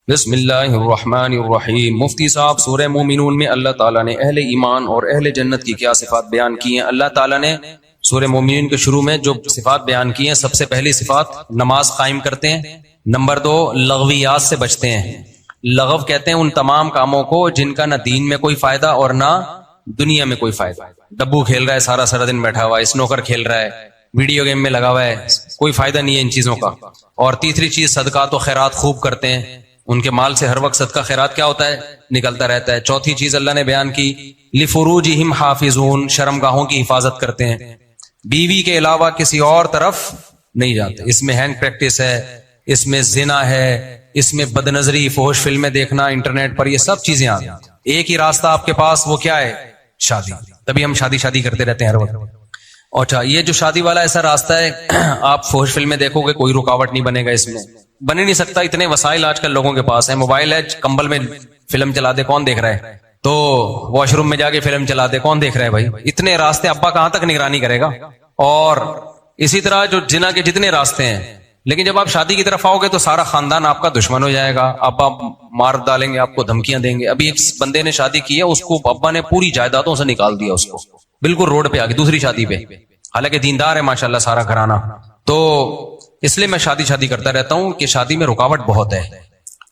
بسم اللہ الرحمن الرحیم۔ مفتی صاحب، سورہ مومنون میں اللہ تعالیٰ نے اہل ایمان اور اہل جنت کی کیا صفات بیان کی ہیں؟ اللہ تعالیٰ نے سورہ مومنون کے شروع میں جو صفات بیان کی ہیں، سب سے پہلی صفات نماز قائم کرتے ہیں، نمبر 2 لغویات سے بچتے ہیں۔ لغو کہتے ہیں ان تمام کاموں کو جن کا نہ دین میں کوئی فائدہ اور نہ دنیا میں کوئی فائدہ۔ ڈبو کھیل رہا ہے، سارا دن بیٹھا ہوا ہے، اسنوکر کھیل رہا ہے، ویڈیو گیم میں لگا ہوا ہے، کوئی فائدہ نہیں ہے ان چیزوں کا۔ اور تیسری چیز صدقات و خیرات خوب کرتے ہیں، ان کے مال سے ہر وقت صدقہ خیرات کیا ہوتا ہے؟ نکلتا رہتا ہے۔ چوتھی چیز اللہ نے بیان کی لفروجہم حافظون، شرمگاہوں کی حفاظت کرتے ہیں، بیوی کے علاوہ کسی اور طرف نہیں جاتے۔ اس میں ہینگ پریکٹس ہے، اس میں زنا ہے، اس میں بد نظری، فحش فلمیں دیکھنا انٹرنیٹ پر، یہ سب چیزیں آ جاتی۔ ایک ہی راستہ آپ کے پاس، وہ کیا ہے؟ شادی۔ تبھی ہم شادی کرتے رہتے ہیں ہر وقت۔ اچھا، یہ جو شادی والا ایسا راستہ ہے، آپ فحش فلمیں دیکھو گے، کوئی رکاوٹ نہیں بنے گا اس میں، بن ہی نہیں سکتا۔ اتنے وسائل آج کل لوگوں کے پاس ہیں، موبائل ہے، کمبل میں فلم چلا دے، کون دیکھ رہا ہے؟ تو واش روم میں جا کے فلم چلا دے، کون دیکھ رہا ہے بھائی؟ اتنے راستے، ابا کہاں تک نگرانی کرے گا؟ اور اسی طرح جو زنا کے جتنے راستے ہیں، لیکن جب آپ شادی کی طرف آؤ گے تو سارا خاندان آپ کا دشمن ہو جائے گا، ابا مار ڈالیں گے، آپ کو دھمکیاں دیں گے۔ ابھی ایک بندے نے شادی کی ہے، اس کو ابا نے پوری جائیدادوں سے نکال دیا، اس کو بالکل روڈ پہ آ کے دوسری شادی پہ، حالانکہ دیندار ہے ماشاءاللہ سارا گھرانہ۔ تو اس لیے میں شادی کرتا رہتا ہوں کہ شادی میں رکاوٹ بہت ہے،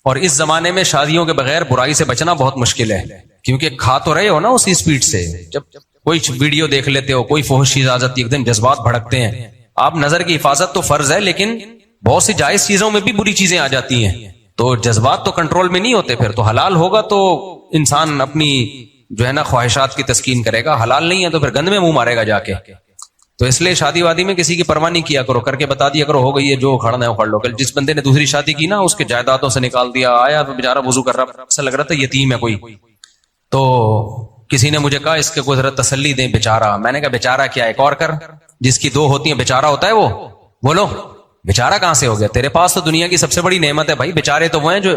اور اس زمانے میں شادیوں کے بغیر برائی سے بچنا بہت مشکل ہے، کیونکہ کھا تو رہے ہو نا اسی سپیڈ سے۔ جب کوئی ویڈیو دیکھ لیتے ہو، کوئی فحش چیز آ جاتی ہے، ایک دم جذبات بھڑکتے ہیں۔ آپ نظر کی حفاظت تو فرض ہے، لیکن بہت سی جائز چیزوں میں بھی بری چیزیں آ جاتی ہیں، تو جذبات تو کنٹرول میں نہیں ہوتے۔ پھر تو حلال ہوگا تو انسان اپنی جو ہے نا خواہشات کی تسکین کرے گا، حلال نہیں ہے تو پھر گند میں منہ مارے گا جا کے۔ تو اس لیے شادی وادی میں کسی کی پرواہ نہیں کیا کرو، کر کے بتا دیا کرو، ہو گئی ہے، جو کھڑنا ہے وہ کھڑ لو۔ کل جس بندے نے دوسری شادی کی نا، اس کے جائیدادوں سے نکال دیا، آیا تو بیچارہ وضو کر رہا، ایسا لگ رہا تھا یتیم ہے کوئی۔ تو کسی نے مجھے کہا اس کے کوئی ذرا تسلی دیں بیچارہ۔ میں نے کہا بیچارہ کیا، ایک اور کر، جس کی 2 ہوتی ہیں بیچارہ ہوتا ہے وہ؟ بولو بیچارہ کہاں سے ہو گیا؟ تیرے پاس تو دنیا کی سب سے بڑی نعمت ہے بھائی۔ بیچارے تو وہ ہیں جو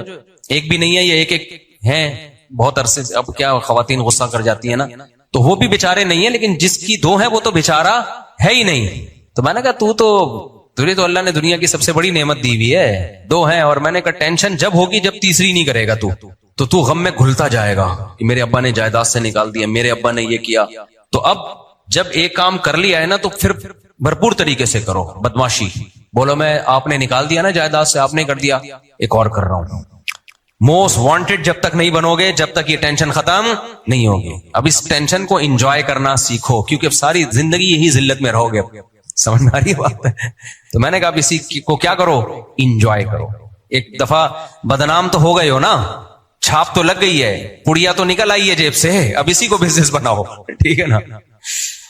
ایک بھی نہیں ہے، یہ ایک ہیں بہت عرصے سے۔ اب کیا خواتین غصہ کر جاتی ہیں نا، تو وہ بھی بیچارے نہیں ہیں، لیکن جس کی 2 ہیں وہ تو بیچارہ ہے ہی نہیں۔ تو میں نے کہا تجھے تو اللہ نے دنیا کی سب سے بڑی نعمت دی ہوئی ہے، 2 ہیں۔ اور میں نے کہا ٹینشن جب ہوگی جب تیسری نہیں کرے گا تو غم میں گھلتا جائے گا کہ میرے ابا نے جائیداد سے نکال دیا، میرے ابا نے یہ کیا۔ تو اب جب ایک کام کر لیا ہے نا، تو پھر بھرپور طریقے سے کرو بدماشی۔ بولو میں آپ نے نکال دیا نا جائیداد سے، آپ نے کر دیا، ایک اور کر رہا ہوں۔ موسٹ وانٹڈ جب تک نہیں بنو گے، جب تک یہ ٹینشن ختم نہیں ہوگی۔ اب اس ٹینشن کو انجوائے کرنا سیکھو، کیونکہ اب ساری زندگی یہی ذلت میں رہو گے۔ سمجھ میں آ رہی بات ہے؟ تو میں نے کہا اب اسی کو کیا کرو، انجوائے کرو۔ ایک دفعہ بدنام تو ہو گئے ہو نا، چھاپ تو لگ گئی ہے، پڑیا تو نکل آئی ہے جیب سے، اب اسی کو بزنس بناؤ، ٹھیک ہے نا؟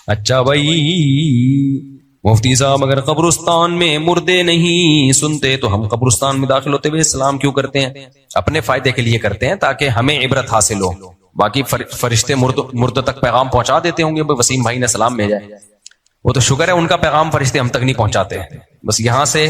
اچھا بھائی مفتی صاحب، اگر قبرستان میں مردے نہیں سنتے تو ہم قبرستان میں داخل ہوتے ہوئے اسلام کیوں کرتے ہیں؟ اپنے فائدے کے لیے کرتے ہیں تاکہ ہمیں عبرت حاصل ہو۔ باقی فرشتے مرد تک پیغام پہنچا دیتے ہوں گے، وسیم بھائی نے سلام بھیجا ہے، وہ تو شکر ہے ان کا پیغام فرشتے ہم تک نہیں پہنچاتے، بس یہاں سے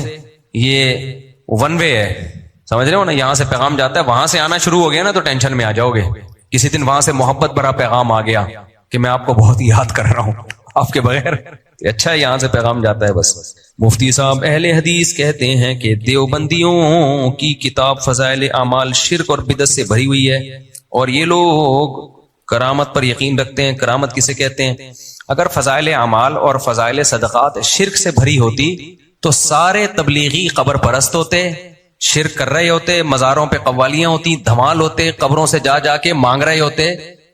یہ 1 وے ہے، سمجھ رہے ہو نا؟ یہاں سے پیغام جاتا ہے، وہاں سے آنا شروع ہو گیا نا تو ٹینشن میں آ جاؤ گے۔ کسی دن وہاں سے محبت بھرا پیغام آ گیا کہ میں آپ کو بہت یاد کر رہا ہوں، آپ کے بغیر اچھا ہے، یہاں سے پیغام جاتا ہے بس۔ مفتی صاحب، اہل حدیث کہتے ہیں کہ دیوبندیوں کی کتاب فضائل اعمال شرک اور بدعت سے بھری ہوئی ہے، اور یہ لوگ کرامت پر یقین رکھتے ہیں۔ کرامت کسے کہتے ہیں؟ اگر فضائل اعمال اور فضائل صدقات شرک سے بھری ہوتی تو سارے تبلیغی قبر پرست ہوتے، شرک کر رہے ہوتے، مزاروں پہ قوالیاں ہوتی، دھمال ہوتے، قبروں سے جا کے مانگ رہے ہوتے۔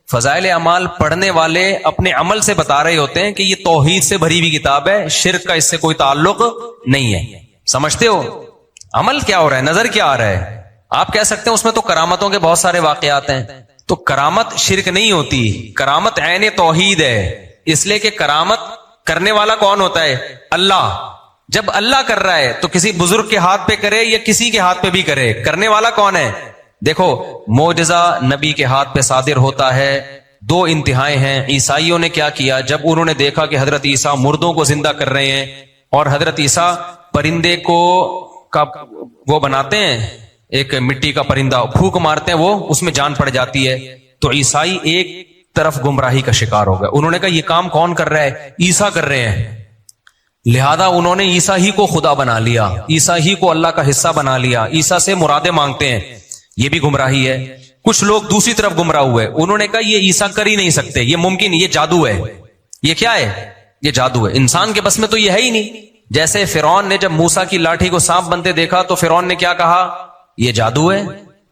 فضائل اعمال پڑھنے والے اپنے عمل سے بتا رہے ہوتے ہیں کہ یہ توحید سے بھری ہوئی کتاب ہے، شرک کا اس سے کوئی تعلق نہیں ہے۔ سمجھتے ہو؟ عمل کیا ہو رہا ہے، نظر کیا آ رہا ہے؟ آپ کہہ سکتے ہیں اس میں تو کرامتوں کے بہت سارے واقعات ہیں، تو کرامت شرک نہیں ہوتی، کرامت عین توحید ہے، اس لیے کہ کرامت کرنے والا کون ہوتا ہے؟ اللہ۔ جب اللہ کر رہا ہے تو کسی بزرگ کے ہاتھ پہ کرے یا کسی کے ہاتھ پہ بھی کرے، کرنے والا کون ہے؟ دیکھو معجزہ نبی کے ہاتھ پہ صادر ہوتا ہے، 2 انتہائیں ہیں۔ عیسائیوں نے کیا کیا؟ جب انہوں نے دیکھا کہ حضرت عیسیٰ مردوں کو زندہ کر رہے ہیں، اور حضرت عیسیٰ پرندے کو وہ بناتے ہیں، ایک مٹی کا پرندہ پھونک مارتے ہیں، وہ اس میں جان پڑ جاتی ہے، تو عیسائی ایک طرف گمراہی کا شکار ہو گئے۔ انہوں نے کہا یہ کام کون کر رہا ہے؟ عیسیٰ کر رہے ہیں، لہذا انہوں نے عیسیٰ ہی کو خدا بنا لیا، عیسیٰ ہی کو اللہ کا حصہ بنا لیا، عیسیٰ سے مرادیں مانگتے ہیں۔ یہ بھی گمراہی ہے. کچھ لوگ دوسری طرف گمراہ ہوئے, انہوں نے کہا یہ عیسیٰ کر ہی نہیں سکتے, یہ ممکن, یہ جادو ہے. یہ کیا ہے؟ یہ جادو ہے. انسان کے بس میں تو یہ ہے ہی نہیں. جیسے فرعون نے جب موسیٰ کی لاٹھی کو سانپ بنتے دیکھا تو فرعون نے کیا کہا؟ یہ جادو ہے.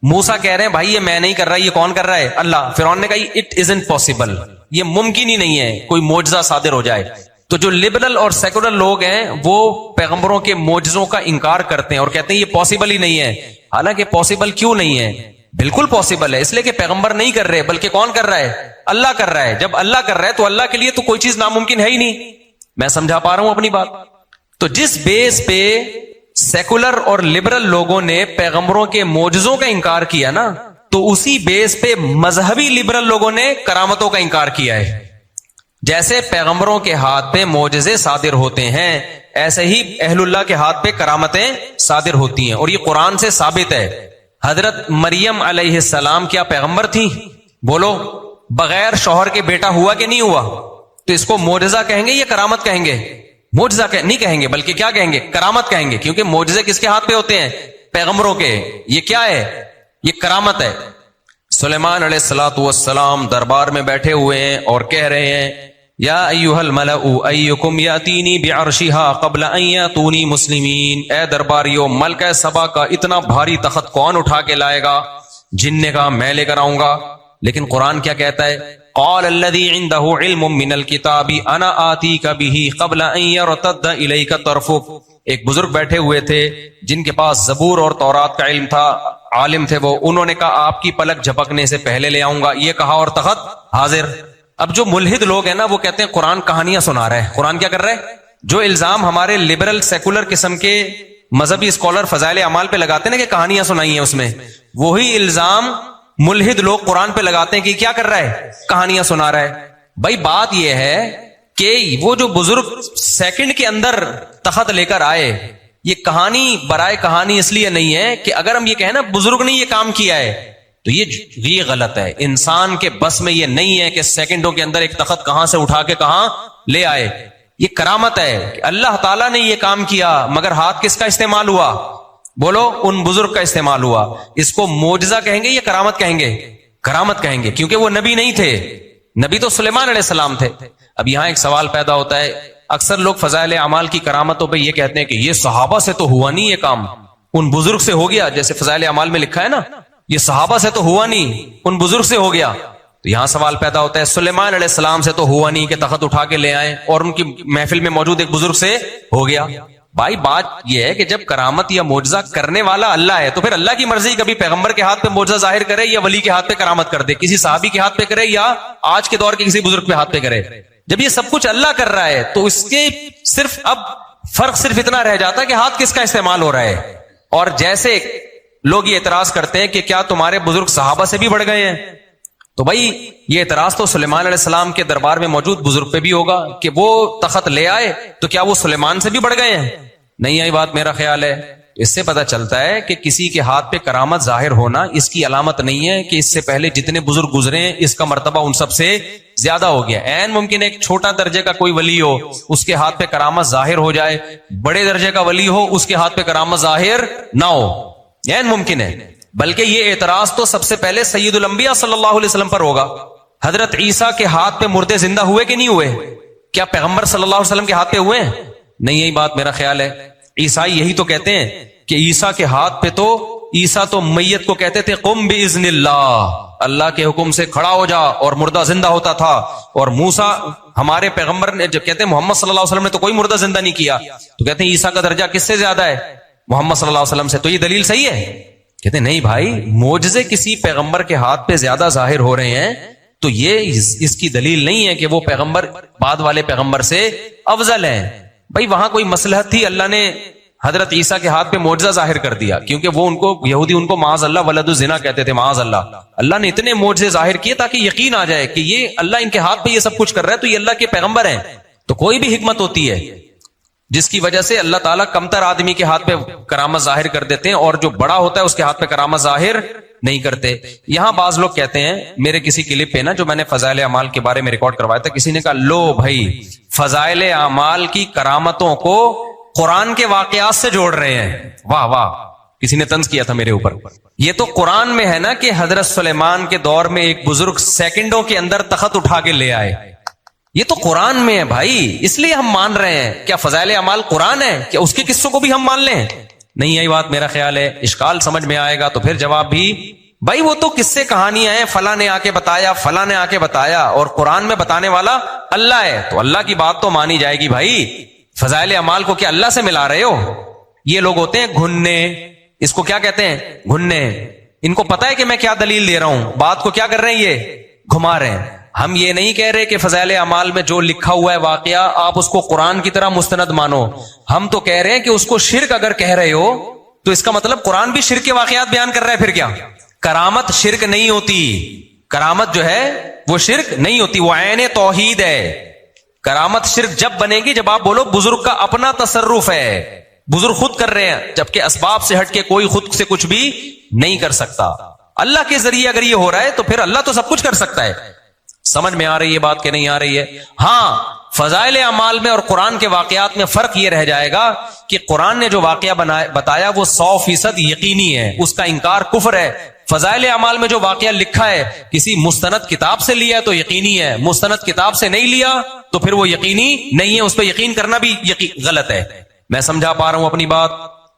موسیٰ کہہ رہے ہیں بھائی یہ میں نہیں کر رہا, یہ کون کر رہا ہے؟ اللہ. فرعون نے کہا اٹ ازنٹ پاسبل, یہ ممکن ہی نہیں ہے کوئی معجزہ صادر ہو جائے. تو جو لبرل اور سیکولر لوگ ہیں وہ پیغمبروں کے معجزوں کا انکار کرتے ہیں اور کہتے ہیں یہ پاسبل ہی نہیں ہے. حالانکہ پاسبل کیوں نہیں ہے؟ بالکل پاسبل ہے, اس لیے کہ پیغمبر نہیں کر رہے بلکہ کون کر رہا ہے؟ اللہ کر رہا ہے. جب اللہ کر رہا ہے تو اللہ کے لیے تو کوئی چیز ناممکن ہے ہی نہیں. میں سمجھا پا رہا ہوں اپنی بات؟ تو جس بیس پہ سیکولر اور لبرل لوگوں نے پیغمبروں کے معجزوں کا انکار کیا نا, تو اسی بیس پہ مذہبی لبرل لوگوں نے کرامتوں کا انکار کیا ہے. جیسے پیغمبروں کے ہاتھ پہ معجزے صادر ہوتے ہیں, ایسے ہی اہل اللہ کے ہاتھ پہ کرامتیں صادر ہوتی ہیں, اور یہ قرآن سے ثابت ہے. حضرت مریم علیہ السلام کیا پیغمبر تھی؟ بولو, بغیر شوہر کے بیٹا ہوا کہ نہیں ہوا؟ تو اس کو معجزہ کہیں گے یا کرامت کہیں گے؟ معجزہ نہیں کہیں گے بلکہ کیا کہیں گے؟ کرامت کہیں گے, کیونکہ معجزے کس کے ہاتھ پہ ہوتے ہیں؟ پیغمبروں کے. یہ کیا ہے؟ یہ کرامت ہے. سلیمان علیہ الصلوۃ والسلام دربار میں بیٹھے ہوئے ہیں اور کہہ رہے ہیں یا ایھا الملأ ایکم یاتینی بعرشها قبل ان یاتونی مسلمین. اے درباریوں, ملکہ سبا کا اتنا بھاری تخت کون اٹھا کے لائے گا؟ جن نے کہا میں لے کر آؤں گا. لیکن قرآن کیا کہتا ہے؟ قال الذی عنده علم من الکتاب انا آتیک به قبل ان یرتد الیک طرفک. ایک بزرگ بیٹھے ہوئے تھے جن کے پاس زبور اور تورات کا علم تھا, عالم تھے وہ. انہوں نے کہا آپ کی پلک جھپکنے سے پہلے لے آؤں گا. یہ کہا اور تخت حاضر. اب جو ملحد لوگ ہیں نا وہ کہتے ہیں قرآن کہانیاں سنا رہا ہے. قرآن کیا کر رہا ہے؟ جو الزام ہمارے لبرل سیکولر قسم کے مذہبی اسکالر فضائل اعمال پہ لگاتے ہیں نا کہ کہانیاں سنائی ہیں اس میں, وہی الزام ملحد لوگ قرآن پہ لگاتے ہیں کہ کیا کر رہا ہے؟ کہانیاں سنا رہا ہے. بھائی بات یہ ہے کہ وہ جو بزرگ سیکنڈ کے اندر تخت لے کر آئے, یہ کہانی برائے کہانی اس لیے نہیں ہے کہ اگر ہم یہ کہیں نا بزرگ نے یہ کام کیا ہے تو یہ غلط ہے. انسان کے بس میں یہ نہیں ہے کہ سیکنڈوں کے اندر ایک تخت کہاں سے اٹھا کے کہاں لے آئے. یہ کرامت ہے کہ اللہ تعالیٰ نے یہ کام کیا, مگر ہاتھ کس کا استعمال ہوا؟ بولو, ان بزرگ کا استعمال ہوا. اس کو معجزہ کہیں گے یا کرامت کہیں گے؟ کرامت کہیں گے, کیونکہ وہ نبی نہیں تھے. نبی تو سلیمان علیہ السلام تھے. اب یہاں ایک سوال پیدا ہوتا ہے, اکثر لوگ فضائل اعمال کی کرامتوں پہ یہ کہتے ہیں کہ یہ صحابہ سے تو ہوا نہیں, یہ کام ان بزرگ سے ہو گیا. جیسے فضائل اعمال میں لکھا ہے نا, یہ صحابہ سے تو ہوا نہیں, ان بزرگ سے ہو گیا. تو یہاں سوال پیدا ہوتا ہے سلیمان علیہ السلام سے تو ہوا نہیں کہ تخت اٹھا کے لے آئے اور ان کی محفل میں موجود ایک بزرگ سے ہو گیا. بھائی بات یہ ہے کہ جب کرامت یا معجزہ کرنے والا اللہ ہے تو پھر اللہ کی مرضی کبھی پیغمبر کے ہاتھ پہ معجزہ ظاہر کرے یا ولی کے ہاتھ پہ کرامت کر دے, کسی صحابی کے ہاتھ پہ کرے یا آج کے دور کے کسی بزرگ کے ہاتھ پہ کرے. جب یہ سب کچھ اللہ کر رہا ہے تو اس کے صرف اب فرق صرف اتنا رہ جاتا ہے کہ ہاتھ کس کا استعمال ہو رہا ہے. اور جیسے لوگ یہ اعتراض کرتے ہیں کہ کیا تمہارے بزرگ صحابہ سے بھی بڑھ گئے ہیں, تو بھائی یہ اعتراض تو سلیمان علیہ السلام کے دربار میں موجود بزرگ پہ بھی ہوگا کہ وہ تخت لے آئے, تو کیا وہ سلیمان سے بھی بڑھ گئے ہیں؟ نہیں آئی بات میرا خیال ہے. اس سے پتہ چلتا ہے کہ کسی کے ہاتھ پہ کرامت ظاہر ہونا اس کی علامت نہیں ہے کہ اس سے پہلے جتنے بزرگ گزرے ہیں اس کا مرتبہ ان سب سے زیادہ ہو گیا. عین ممکن ہے ایک چھوٹا درجے کا کوئی ولی ہو, اس کے ہاتھ پہ کرامت ظاہر ہو جائے, بڑے درجے کا ولی ہو اس کے ہاتھ پہ کرامت ظاہر نہ ہو, عین ممکن ہے. بلکہ یہ اعتراض تو سب سے پہلے سید الانبیاء صلی اللہ علیہ وسلم پر ہوگا. حضرت عیسیٰ کے ہاتھ پہ مردے زندہ ہوئے کہ نہیں ہوئے؟ کیا پیغمبر صلی اللہ علیہ وسلم کے ہاتھ پہ ہوئے ہیں؟ نہیں, یہی بات میرا خیال ہے. عیسائی یہی تو کہتے ہیں کہ عیسیٰ کے ہاتھ پہ تو عیسیٰ تو میت کو کہتے تھے قم باذن اللہ, اللہ کے حکم سے کھڑا ہو جا, اور مردہ زندہ ہوتا تھا. اور موسیٰ ہمارے پیغمبر نے جب کہتے ہیں محمد صلی اللہ علیہ وسلم نے تو کوئی مردہ زندہ نہیں کیا, تو کہتے ہیں عیسیٰ کا درجہ کس سے زیادہ ہے؟ محمد صلی اللہ علیہ وسلم سے. تو یہ دلیل صحیح ہے؟ کہتے ہیں نہیں بھائی, معجزے کسی پیغمبر کے ہاتھ پہ زیادہ ظاہر ہو رہے ہیں تو یہ اس کی دلیل نہیں ہے کہ وہ پیغمبر بعد والے پیغمبر سے افضل ہیں. بھائی وہاں کوئی مصلحت تھی, اللہ نے حضرت عیسیٰ کے ہاتھ پہ معجزہ ظاہر کر دیا, کیونکہ وہ ان کو یہودی ان کو معاذ اللہ ولد الزنا کہتے تھے, معاذ اللہ. اللہ نے اتنے معجزے ظاہر کیے تاکہ یقین آ جائے کہ یہ اللہ ان کے ہاتھ پہ یہ سب کچھ کر رہا ہے تو یہ اللہ کے پیغمبر ہیں. تو کوئی بھی حکمت ہوتی ہے جس کی وجہ سے اللہ تعالیٰ کمتر آدمی کے ہاتھ پہ کرامت ظاہر کر دیتے ہیں اور جو بڑا ہوتا ہے اس کے ہاتھ پہ کرامت ظاہر نہیں کرتے. یہاں بعض لوگ کہتے ہیں, میرے کسی کلپ پہ نا جو میں نے فضائل اعمال کے بارے میں ریکارڈ کروایا تھا, کسی نے کہا لو بھائی فضائل اعمال کی کرامتوں کو قرآن کے واقعات سے جوڑ رہے ہیں. واہ واہ, کسی نے طنز کیا تھا میرے اوپر. یہ تو قرآن میں ہے نا کہ حضرت سلیمان کے دور میں ایک بزرگ سیکنڈوں کے اندر تخت اٹھا کے لے آئے. یہ تو قرآن میں ہے بھائی, اس لیے ہم مان رہے ہیں. کیا فضائل اعمال قرآن ہے؟ کیا اس کے قصوں کو بھی ہم مان لیں؟ نہیں آئی بات میرا خیال ہے. اشکال سمجھ میں آئے گا تو پھر جواب بھی بھائی وہ تو قصے کہانیاں ہیں, فلاں نے آ کے بتایا, فلاں نے آ کے بتایا, اور قرآن میں بتانے والا اللہ ہے, تو اللہ کی بات تو مانی جائے گی بھائی. فضائل اعمال کو کیا اللہ سے ملا رہے ہو؟ یہ لوگ ہوتے ہیں گھننے, اس کو کیا کہتے ہیں؟ گھننے. ان کو پتا ہے کہ میں کیا دلیل دے رہا ہوں, بات کو کیا کر رہے ہیں, یہ گھما رہے ہیں. ہم یہ نہیں کہہ رہے کہ فضائل اعمال میں جو لکھا ہوا ہے واقعہ آپ اس کو قرآن کی طرح مستند مانو. ہم تو کہہ رہے ہیں کہ اس کو شرک اگر کہہ رہے ہو تو اس کا مطلب قرآن بھی شرک کے واقعات بیان کر رہا ہے. پھر کیا کرامت شرک نہیں ہوتی, کرامت جو ہے وہ شرک نہیں ہوتی, وہ عین توحید ہے. کرامت شرک جب بنے گی جب آپ بولو بزرگ کا اپنا تصرف ہے, بزرگ خود کر رہے ہیں, جبکہ اسباب سے ہٹ کے کوئی خود سے کچھ بھی نہیں کر سکتا. اللہ کے ذریعے اگر یہ ہو رہا ہے تو پھر اللہ تو سب کچھ کر سکتا ہے. سمجھ میں آ رہی ہے بات کہ نہیں آ رہی ہے؟ ہاں, فضائل اعمال میں اور قرآن کے واقعات میں فرق یہ رہ جائے گا کہ قرآن نے جو واقعہ بتایا وہ 100% یقینی ہے, اس کا انکار کفر ہے. فضائل اعمال میں جو واقعہ لکھا ہے کسی مستند کتاب سے لیا ہے تو یقینی ہے, مستند کتاب سے نہیں لیا تو پھر وہ یقینی نہیں ہے, اس پہ یقین کرنا بھی غلط ہے. میں سمجھا پا رہا ہوں اپنی بات؟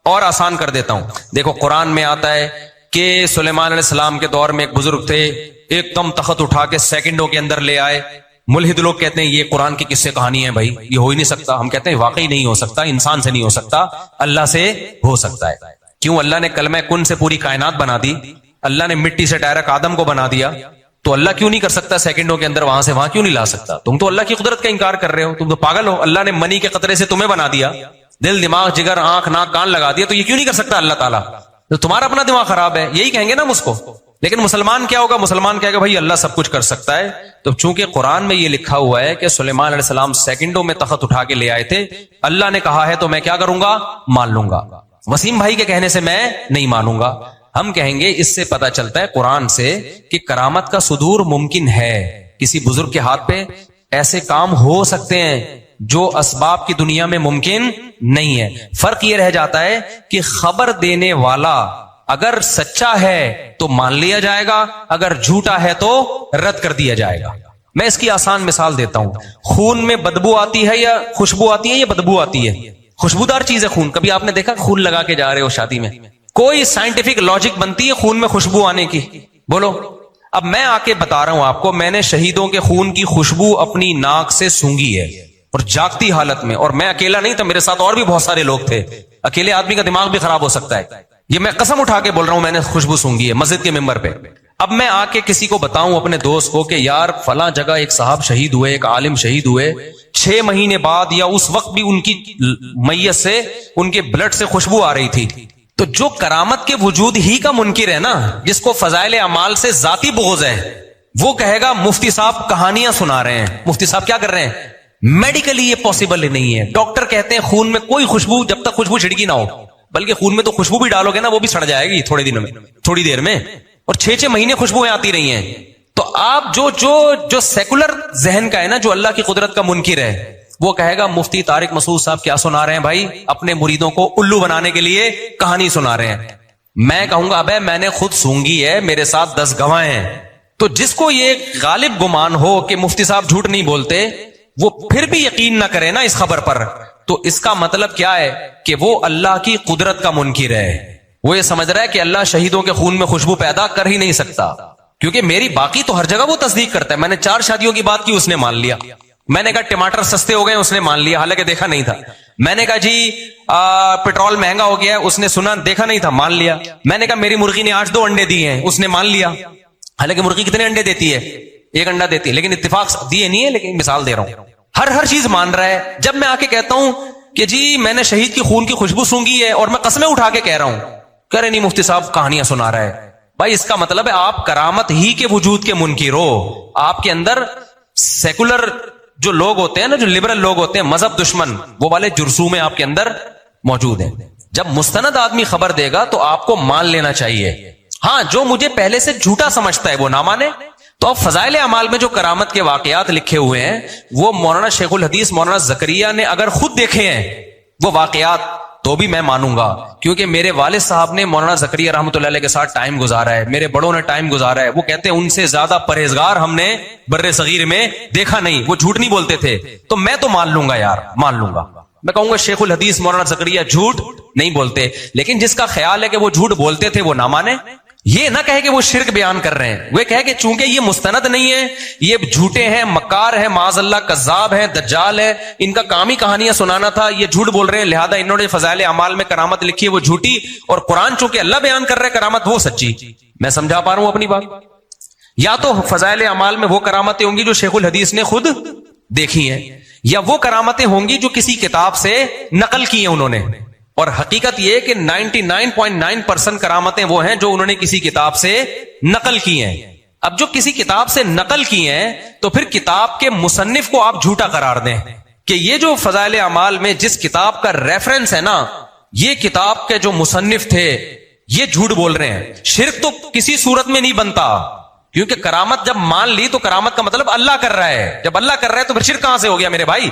اور آسان کر دیتا ہوں. دیکھو قرآن میں آتا ہے کہ سلیمان علیہ السلام کے دور میں ایک بزرگ تھے, ایک کم تخت اٹھا کے سیکنڈوں کے اندر لے آئے. ملحد لوگ کہتے ہیں یہ قرآن کی قصے کہانی ہے بھائی, یہ ہو ہی نہیں سکتا. ہم کہتے ہیں واقعی نہیں ہو سکتا, انسان سے نہیں ہو سکتا, اللہ سے ہو سکتا ہے. کیوں؟ اللہ نے کلمہ کن سے پوری کائنات بنا دی, اللہ نے مٹی سے ڈائریکٹ آدم کو بنا دیا, تو اللہ کیوں نہیں کر سکتا سیکنڈوں کے اندر وہاں سے وہاں کیوں نہیں لا سکتا؟ تم تو اللہ کی قدرت کا انکار کر رہے ہو, تم تو پاگل ہو. اللہ نے منی کے قطرے سے تمہیں بنا دیا, دل دماغ جگر آنکھ ناک کان لگا دیا, تو یہ کیوں نہیں کر سکتا اللہ تعالیٰ؟ تو تمہارا اپنا دماغ خراب ہے, یہی کہیں گے نا ہم اس کو. لیکن مسلمان کیا ہوگا؟ مسلمان کہے گا بھائی اللہ سب کچھ کر سکتا ہے. تو چونکہ قرآن میں یہ لکھا ہوا ہے کہ سلیمان علیہ السلام سیکنڈوں میں تخت اٹھا کے لے آئے تھے, اللہ نے کہا ہے تو میں کیا کروں گا؟ مان لوں گا. وسیم بھائی کے کہنے سے میں نہیں مانوں گا. ہم کہیں گے اس سے پتا چلتا ہے قرآن سے کہ کرامت کا صدور ممکن ہے, کسی بزرگ کے ہاتھ پہ ایسے کام ہو سکتے ہیں جو اسباب کی دنیا میں ممکن نہیں ہے. فرق یہ رہ جاتا ہے کہ خبر دینے والا اگر سچا ہے تو مان لیا جائے گا, اگر جھوٹا ہے تو رد کر دیا جائے گا. میں اس کی آسان مثال دیتا ہوں. خون میں بدبو آتی ہے یا خوشبو آتی ہے یا بدبو آتی ہے؟ خوشبودار چیز ہے خون. کبھی آپ نے دیکھا خون لگا کے جا رہے ہو شادی میں, کوئی سائنٹیفک لاجک بنتی ہے خون میں خوشبو آنے کی؟ بولو. اب میں آ کے بتا رہا ہوں آپ کو, میں نے شہیدوں کے خون کی خوشبو اپنی ناک سے سونگھی ہے, اور جاگتی حالت میں, اور میں اکیلا نہیں تھا, میرے ساتھ اور بھی بہت سارے لوگ تھے. اکیلے آدمی کا دماغ بھی خراب ہو سکتا ہے. یہ میں قسم اٹھا کے بول رہا ہوں, میں نے خوشبو سونگھی ہے مسجد کے ممبر پہ. اب میں آ کے کسی کو بتاؤں اپنے دوست کو کہ یار فلاں جگہ ایک صاحب شہید ہوئے, ایک عالم شہید ہوئے, 6 مہینے بعد یا اس وقت بھی ان کی میت سے, ان کے بلڈ سے خوشبو آ رہی تھی. تو جو کرامت کے وجود ہی کا منکر ہے نا, جس کو فضائل اعمال سے ذاتی بغض ہے, وہ کہے گا مفتی صاحب کہانیاں سنا رہے ہیں. مفتی صاحب کیا کر رہے ہیں؟ میڈیکلی یہ پاسبل ہی نہیں ہے. ڈاکٹر کہتے ہیں خون میں کوئی خوشبو, جب تک خوشبو چھڑکی نہ ہو, بلکہ خون میں تو خوشبو بھی ڈالو گے نا وہ بھی سڑ جائے گی تھوڑے دنوں میں, تھوڑی دیر میں, اور 6 مہینے خوشبویں آتی رہی ہیں. تو آپ جو سیکولر ذہن کا ہے نا, جو اللہ کی قدرت کا منکر ہے, وہ کہے گا مفتی طارق مسعود صاحب کیا سنا رہے ہیں بھائی, اپنے مریدوں کو الو بنانے کے لیے کہانی سنا رہے ہیں. میں کہوں گا ابے میں نے خود سونگھی ہے, میرے ساتھ 10 گواہ ہیں. تو جس کو یہ غالب گمان ہو کہ مفتی صاحب جھوٹ نہیں بولتے, وہ پھر بھی یقین نہ کرے نا اس خبر پر, تو اس کا مطلب کیا ہے کہ وہ اللہ کی قدرت کا منکر ہے. وہ یہ سمجھ رہا ہے کہ اللہ شہیدوں کے خون میں خوشبو پیدا کر ہی نہیں سکتا, کیونکہ میری باقی تو ہر جگہ وہ تصدیق کرتا ہے. میں نے 4 شادیوں کی بات کی, اس نے مان لیا. میں نے کہا ٹماٹر سستے ہو گئے, اس نے مان لیا, حالانکہ دیکھا نہیں تھا. میں نے کہا جی پیٹرول مہنگا ہو گیا, اس نے سنا دیکھا نہیں تھا, مان لیا. میں نے کہا میری مرغی نے آج 2 انڈے دیے ہیں, اس نے مان لیا, حالانکہ مرغی کتنے انڈے دیتی ہے؟ 1 انڈا دیتی ہے, لیکن اتفاق دیے نہیں ہے, لیکن مثال دے رہا ہوں. ہر چیز مان رہا ہے. جب میں آ کے کہتا ہوں کہ جی میں نے شہید کی خون کی خوشبو سونگھی ہے, اور میں قسمیں اٹھا کے کہہ رہا ہوں, کہہ رہے نہیں مفتی صاحب کہانیاں سنا رہا ہے. بھائی اس کا مطلب ہے آپ کرامت ہی کے وجود کے منکر ہو. آپ کے اندر سیکولر جو لوگ ہوتے ہیں نا, جو لبرل لوگ ہوتے ہیں, مذہب دشمن, وہ والے جرثومے آپ کے اندر موجود ہیں. جب مستند آدمی خبر دے گا تو آپ کو مان لینا چاہیے. ہاں جو مجھے پہلے سے جھوٹا سمجھتا ہے وہ نہ مانے. تو اب فضائل اعمال میں جو کرامت کے واقعات لکھے ہوئے ہیں, وہ مولانا شیخ الحدیث مولانا زکریا نے اگر خود دیکھے ہیں وہ واقعات, تو بھی میں مانوں گا، کیونکہ میرے والد صاحب نے مولانا زکریا رحمۃ اللہ علیہ کے ساتھ ٹائم گزارا ہے، میرے بڑوں نے ٹائم گزارا ہے، وہ کہتے ہیں ان سے زیادہ پرہیزگار ہم نے بر صغیر میں دیکھا نہیں، وہ جھوٹ نہیں بولتے تھے، تو میں تو مان لوں گا یار، مان لوں گا، میں کہوں گا شیخ الحدیث مولانا زکریا جھوٹ نہیں بولتے، لیکن جس کا خیال ہے کہ وہ جھوٹ بولتے تھے وہ نہ مانے، یہ نہ کہے کہ وہ شرک بیان کر رہے ہیں، وہ کہے کہ چونکہ یہ مستند نہیں ہے، یہ جھوٹے ہیں، مکار ہیں، معاذ اللہ کذاب ہیں، دجال ہے، ان کا کام ہی کہانیاں سنانا تھا، یہ جھوٹ بول رہے ہیں، لہذا انہوں نے فضائل اعمال میں کرامت لکھی ہے وہ جھوٹی، اور قرآن چونکہ اللہ بیان کر رہے کرامت وہ سچی۔ میں سمجھا پا رہا ہوں اپنی بات؟ یا تو فضائل اعمال میں وہ کرامتیں ہوں گی جو شیخ الحدیث نے خود دیکھی ہیں، یا وہ کرامتیں ہوں گی جو کسی کتاب سے نقل کی ہیں انہوں نے، اور حقیقت یہ کہ 99.9% کرامتیں وہ ہیں جو انہوں نے کسی کتاب سے نقل کی ہیں۔ اب جو کسی کتاب سے نقل کی ہیں تو پھر کتاب کے مصنف کو آپ جھوٹا قرار دیں کہ یہ جو فضائل اعمال میں جس کتاب کا ریفرنس ہے نا، یہ کتاب کے جو مصنف تھے یہ جھوٹ بول رہے ہیں۔ شرک تو کسی صورت میں نہیں بنتا، کیونکہ کرامت جب مان لی تو کرامت کا مطلب اللہ کر رہا ہے، جب اللہ کر رہا ہے تو پھر شرک کہاں سے ہو گیا میرے بھائی؟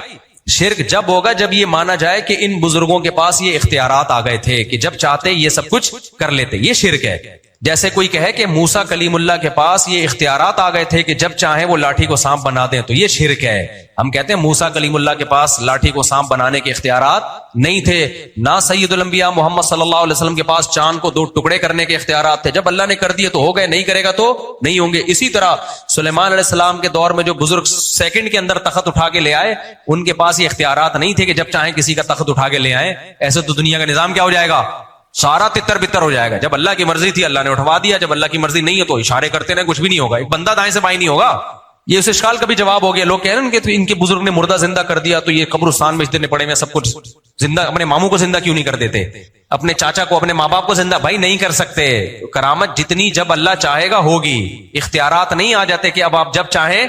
شرک جب ہوگا جب یہ مانا جائے کہ ان بزرگوں کے پاس یہ اختیارات آ گئے تھے کہ جب چاہتے یہ سب کچھ کر لیتے، یہ شرک ہے۔ جیسے کوئی کہے کہ موسیٰ کلیم اللہ کے پاس یہ اختیارات آ گئے تھے کہ جب چاہیں وہ لاٹھی کو سانپ بنا دیں، تو یہ شرک ہے۔ ہم کہتے ہیں موسیٰ کلیم اللہ کے پاس لاٹھی کو سانپ بنانے کے اختیارات نہیں تھے، نہ سید الانبیاء محمد صلی اللہ علیہ وسلم کے پاس چاند کو 2 ٹکڑے کرنے کے اختیارات تھے، جب اللہ نے کر دیے تو ہو گئے، نہیں کرے گا تو نہیں ہوں گے۔ اسی طرح سلیمان علیہ السلام کے دور میں جو بزرگ سیکنڈ کے اندر تخت اٹھا کے لے آئے، ان کے پاس یہ اختیارات نہیں تھے کہ جب چاہیں کسی کا تخت اٹھا کے لے آئیں۔ ایسے تو دنیا کا نظام کیا ہو جائے گا؟ سارا تتر بتر ہو جائے گا۔ جب اللہ کی مرضی تھی اللہ نے اٹھوا دیا، جب اللہ کی مرضی نہیں ہے تو اشارے کرتے رہے، کچھ بھی نہیں ہوگا، ایک بندہ دائیں سے بائیں نہیں ہوگا۔ یہ اس اشکال کا بھی جواب ہو گیا، لوگ کہہ رہے ہیں ان کے بزرگ نے مردہ زندہ کر دیا تو یہ قبرستان میں اتنے پڑے میں سب کچھ زندہ، اپنے ماموں کو زندہ کیوں نہیں کر دیتے، اپنے چاچا کو، اپنے ماں باپ کو زندہ؟ بھائی نہیں کر سکتے، کرامت جتنی جب اللہ چاہے گا ہوگی، اختیارات نہیں آ جاتے کہ اب آپ جب چاہیں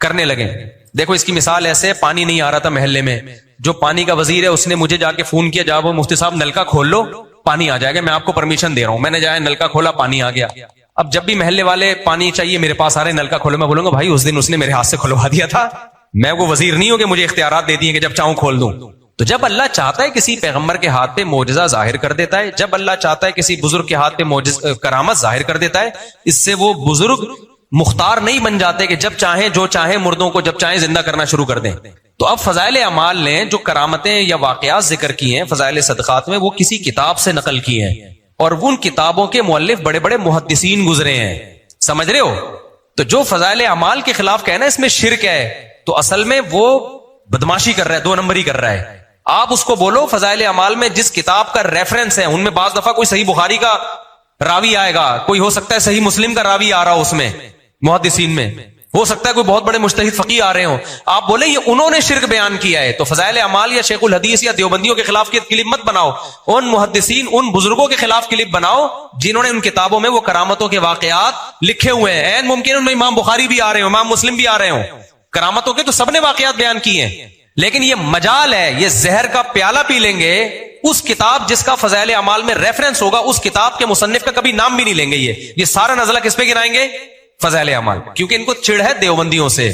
کرنے لگیں۔ دیکھو اس کی مثال ایسے، پانی نہیں آ رہا تھا محلے میں، جو پانی کا وزیر ہے اس نے مجھے جا کے فون کیا، جاؤ مفتی صاحب نلکا کھول لو پانی آ جائے گا، میں آپ کو پرمیشن دے رہا ہوں۔ میں نے جایا نلکا کھولا، پانی آ گیا۔ اب جب بھی محلے والے پانی چاہیے میرے پاس آ رہے نلکا کھولو، میں بولوں گا بھائی اس دن اس نے میرے ہاتھ سے کھلوا دیا تھا، میں وہ وزیر نہیں ہوں کہ مجھے اختیارات دے دیے کہ جب چاہوں کھول دوں۔ تو جب اللہ چاہتا ہے کسی پیغمبر کے ہاتھ پہ معجزہ ظاہر کر دیتا ہے، جب اللہ چاہتا ہے کسی بزرگ کے ہاتھ پہ کرامت ظاہر کر دیتا ہے، اس سے وہ بزرگ مختار نہیں بن جاتے کہ جب چاہیں جو چاہیں مردوں کو جب چاہیں زندہ کرنا شروع کر دیں۔ تو اب فضائل اعمال نے جو کرامتیں یا واقعات ذکر کی ہیں فضائل صدقات میں، وہ کسی کتاب سے نقل کی ہیں، اور ان کتابوں کے مؤلف بڑے بڑے محدثین گزرے ہیں، سمجھ رہے ہو؟ تو جو فضائل اعمال کے خلاف کہنا اس میں شرک ہے، تو اصل میں وہ بدماشی کر رہا ہے، 2 نمبری کر رہا ہے۔ آپ اس کو بولو فضائل اعمال میں جس کتاب کا ریفرنس ہے، ان میں بعض دفعہ کوئی صحیح بخاری کا راوی آئے گا، کوئی ہو سکتا ہے صحیح مسلم کا راوی آ رہا ہو، اس میں محدثین میں ہو سکتا ہے کوئی بہت بڑے مجتہد فقیہ آ رہے ہوں، آپ بولے یہ انہوں نے شرک بیان کیا ہے، تو فضائل اعمال یا شیخ الحدیث یا دیوبندیوں کے خلاف کی کلپ مت بناؤ، ان محدثین ان بزرگوں کے خلاف کلپ بناؤ جنہوں نے ان کتابوں میں وہ کرامتوں کے واقعات لکھے ہوئے ہیں۔ این ممکن ان میں امام بخاری بھی آ رہے ہوں، امام مسلم بھی آ رہے ہوں، کرامتوں کے تو سب نے واقعات بیان کیے ہیں، لیکن یہ مجال ہے، یہ زہر کا پیالہ پی لیں گے، اس کتاب جس کا فضائل اعمال میں ریفرنس ہوگا اس کتاب کے مصنف کا کبھی نام بھی نہیں لیں گے، یہ سارا نزلہ کس پہ گرائیں گے؟ فضائل اعمال، کیونکہ ان کو چڑ ہے دیوبندیوں سے۔